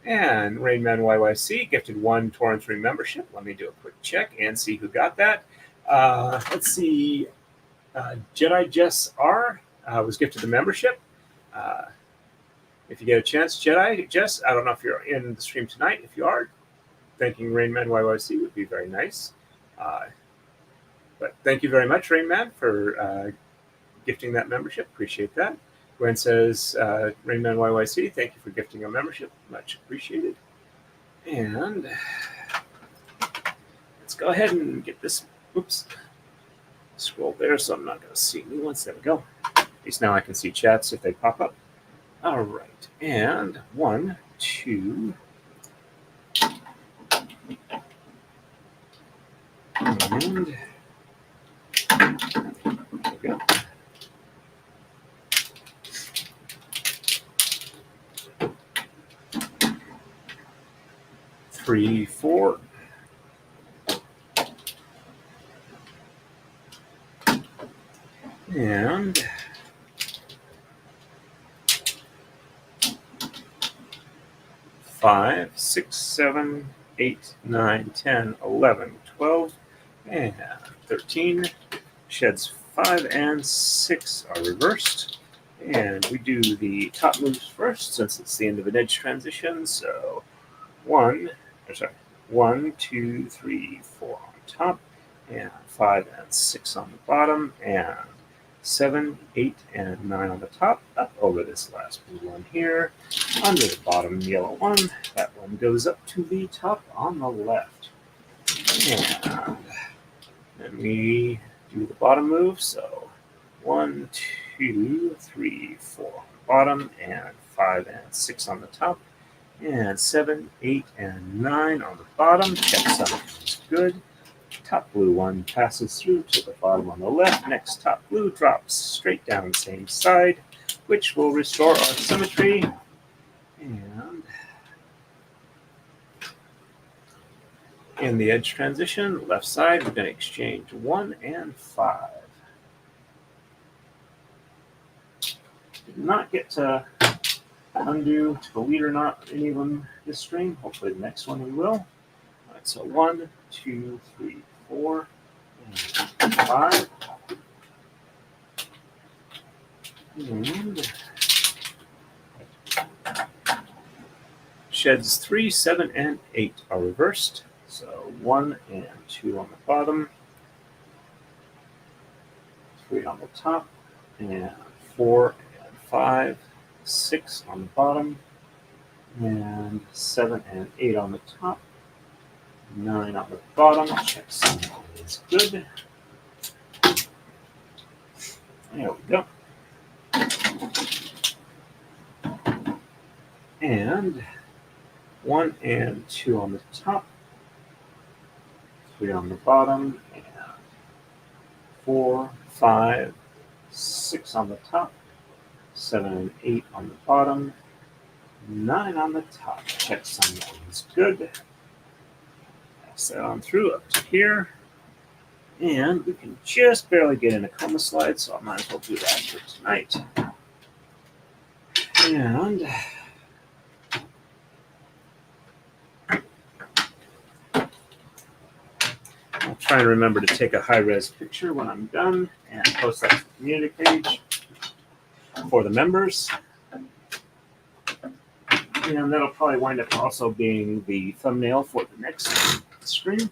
And Rainman YYC gifted 1 Torrent 3 membership. Let me do a quick check and see who got that. Let's see. Jedi Jess R was gifted the membership. If you get a chance, Jess, I don't know if you're in the stream tonight. If you are, thanking Rainman YYC would be very nice. But thank you very much, Rainman, for gifting that membership. Appreciate that. Gwen says, Rainman YYC, thank you for gifting a membership. Much appreciated. And let's go ahead and get this. Oops. Scroll there so I'm not going to see new ones. There we go. At least now I can see chats if they pop up. All right. And 1, 2. And there we go. 3, 4. And 5, 6, 7, 8, 9, 10, 11, 12, and 13. Sheds 5 and 6 are reversed. And we do the top moves first since it's the end of an edge transition. So 1, 2, 3, 4 on top, and 5 and 6 on the bottom, and 7, 8, and 9 on the top, up over this last blue one here, under the bottom yellow one. That one goes up to the top on the left. And then we do the bottom move. So 1, 2, 3, 4 on the bottom, and 5 and 6 on the top, and 7, 8, and 9 on the bottom. Check something's good. Top blue one passes through to the bottom on the left. Next top blue drops straight down the same side, which will restore our symmetry. And in the edge transition, left side, we're going to exchange 1 and 5. Did not get to undo to the lead or not any of them this stream. Hopefully the next one we will. All right, so 1, 2, 3, 4, and 5. And sheds 3, 7, and 8 are reversed. So 1 and 2 on the bottom, 3 on the top, and 4 and 5, 6 on the bottom, and 7 and 8 on the top, 9 on the bottom. Check something is good. There we go. And 1 and 2 on the top, 3 on the bottom, and 4, 5, 6 on the top, 7 and 8 on the bottom, 9 on the top. Check something's good. Pass that on through up to here. And we can just barely get in a coma slide, so I might as well do that for tonight. And I'll try and remember to take a high-res picture when I'm done and post that to the community page for the members. And that'll probably wind up also being the thumbnail for the next stream.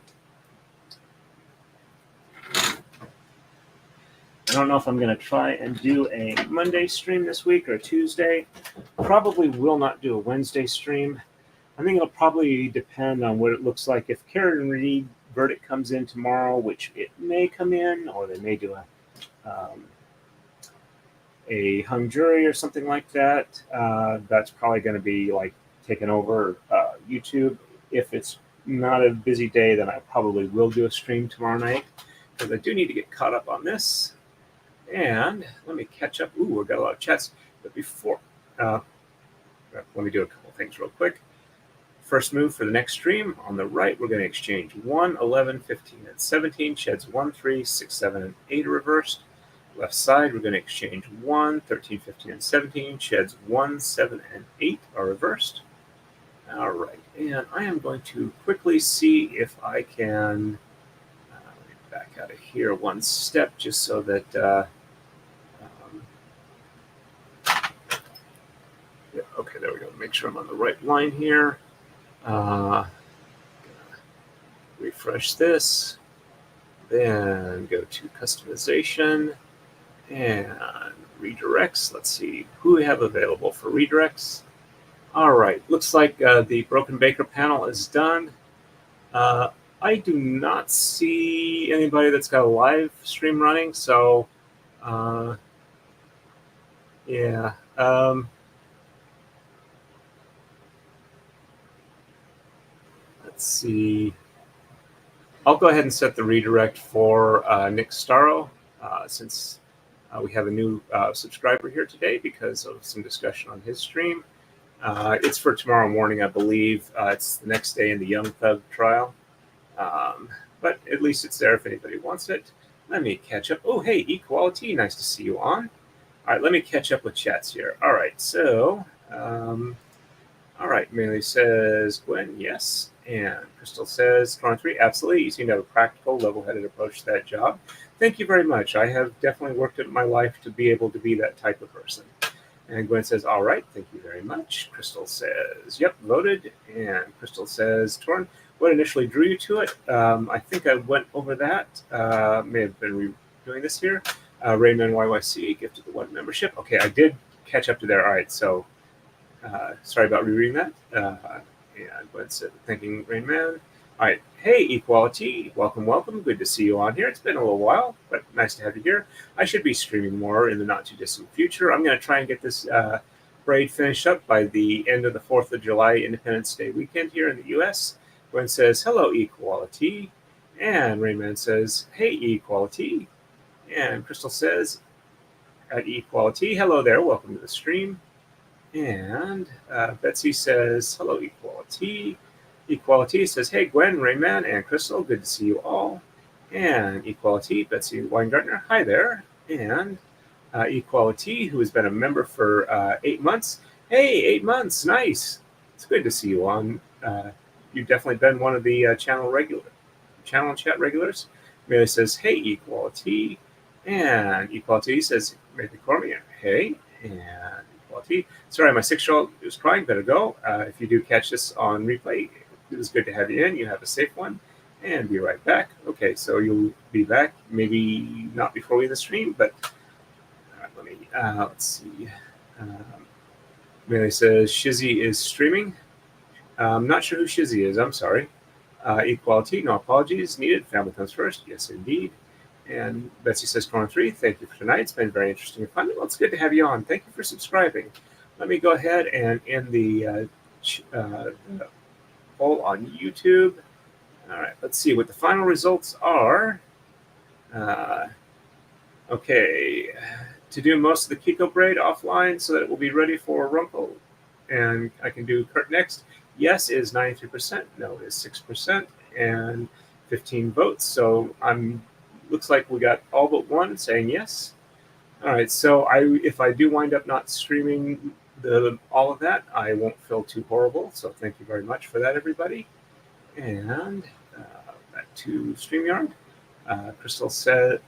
I don't know if I'm going to try and do a Monday stream this week or a Tuesday. Probably will not do a Wednesday stream. I think it'll probably depend on what it looks like. If Karen Reed verdict comes in tomorrow, which it may come in, or they may do a hung jury or something like that, that's probably going to be like taken over YouTube. If it's not a busy day, then I probably will do a stream tomorrow night, because I do need to get caught up on this. And let me catch up. Ooh, we've got a lot of chats. But before, let me do a couple things real quick. First move for the next stream. On the right, we're going to exchange 1, 11, 15, and 17. Sheds 1, 3, 6, 7, and 8 are reversed. Left side, we're going to exchange 1, 13, 15, and 17. Sheds 1, 7, and 8 are reversed. All right. And I am going to quickly see if I can let me back out of here one step just so that yeah, okay. make sure I'm on the right line here. Refresh this, then go to customization and redirects. Let's see who we have available for redirects. All right, looks like the Broken Baker panel is done. I do not see anybody that's got a live stream running, so yeah. Let's see. I'll go ahead and set the redirect for Nick Starro, since we have a new subscriber here today because of some discussion on his stream. It's for tomorrow morning, I believe. It's the next day in the Young Thug trial. But at least it's there if anybody wants it. Let me catch up. Oh, hey, Equality. Nice to see you on. All right, let me catch up with chats here. All right, so, all right, Melee says, Gwen, yes. And Crystal says, 23, absolutely. You seem to have a practical, level-headed approach to that job. Thank you very much. I have definitely worked in my life to be able to be that type of person. And Gwen says, all right, thank you very much. Crystal says, yep, voted. And Crystal says, Torn, what initially drew you to it? I think I went over that. May have been redoing this here. Rayman YYC gifted the 1 membership. Okay, I did catch up to there. All right, so sorry about rereading that. And Gwen said, thanking Rainman. All right, hey, Equality, welcome, welcome. Good to see you on here. It's been a little while, but nice to have you here. I should be streaming more in the not-too-distant future. I'm going to try and get this braid finished up by the end of the 4th of July Independence Day weekend here in the U.S. Gwen says, hello, Equality. And Rainman says, hey, Equality. And Crystal says, at Equality, hello there, welcome to the stream. And Betsy says, hello, Equality. Equality says, hey, Gwen, Rayman, and Crystal, good to see you all. And Equality, Betsy Weingartner, hi there. And Equality, who has been a member for 8 months. Hey, 8 months, nice. It's good to see you on. You've definitely been one of the channel chat regulars. Mary says, hey, Equality. And Equality says, Makiko Kôrai, hey. And Equality, sorry, my 6-year-old is crying, better go. If you do catch this on replay, it was good to have you in. You have a safe one, and be right back. Okay, so you'll be back, maybe not before we end the stream, but let me, let's see. Mary says, Shizzy is streaming. I'm not sure who Shizzy is, I'm sorry. Equality, no apologies needed. Family comes first. Yes, indeed. And Betsy says, Corner 3, thank you for tonight. It's been very interesting and fun. Well, it's good to have you on. Thank you for subscribing. Let me go ahead and end the poll on YouTube. All right, let's see what the final results are. Okay, to do most of the Kiko braid offline so that it will be ready for Rumpel. And I can do Kurt next. Yes is 93%, no is 6%, and 15 votes. So looks like we got all but one saying yes. All right, so if I do wind up not streaming all of that, I won't feel too horrible. So thank you very much for that, everybody. And back to StreamYard. Crystal says,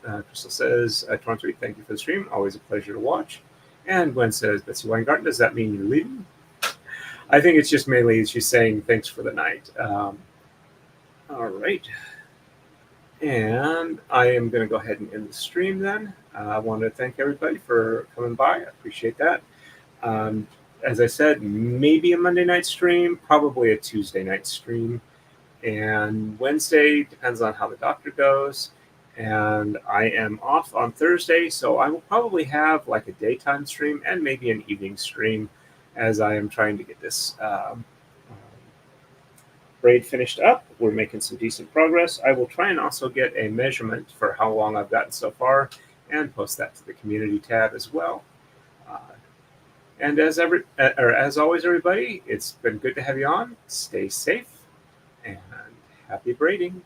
Toronto, thank you for the stream. Always a pleasure to watch. And Gwen says, Betsy Weingarten, does that mean you're leaving? I think it's just mainly she's saying thanks for the night. All right. And I am going to go ahead and end the stream then. I want to thank everybody for coming by. I appreciate that. As I said, maybe a Monday night stream, probably a Tuesday night stream. And Wednesday depends on how the doctor goes. And I am off on Thursday, so I will probably have like a daytime stream and maybe an evening stream as I am trying to get this braid finished up. We're making some decent progress. I will try and also get a measurement for how long I've gotten so far and post that to the community tab as well. And as always, everybody, it's been good to have you on. Stay safe and happy braiding.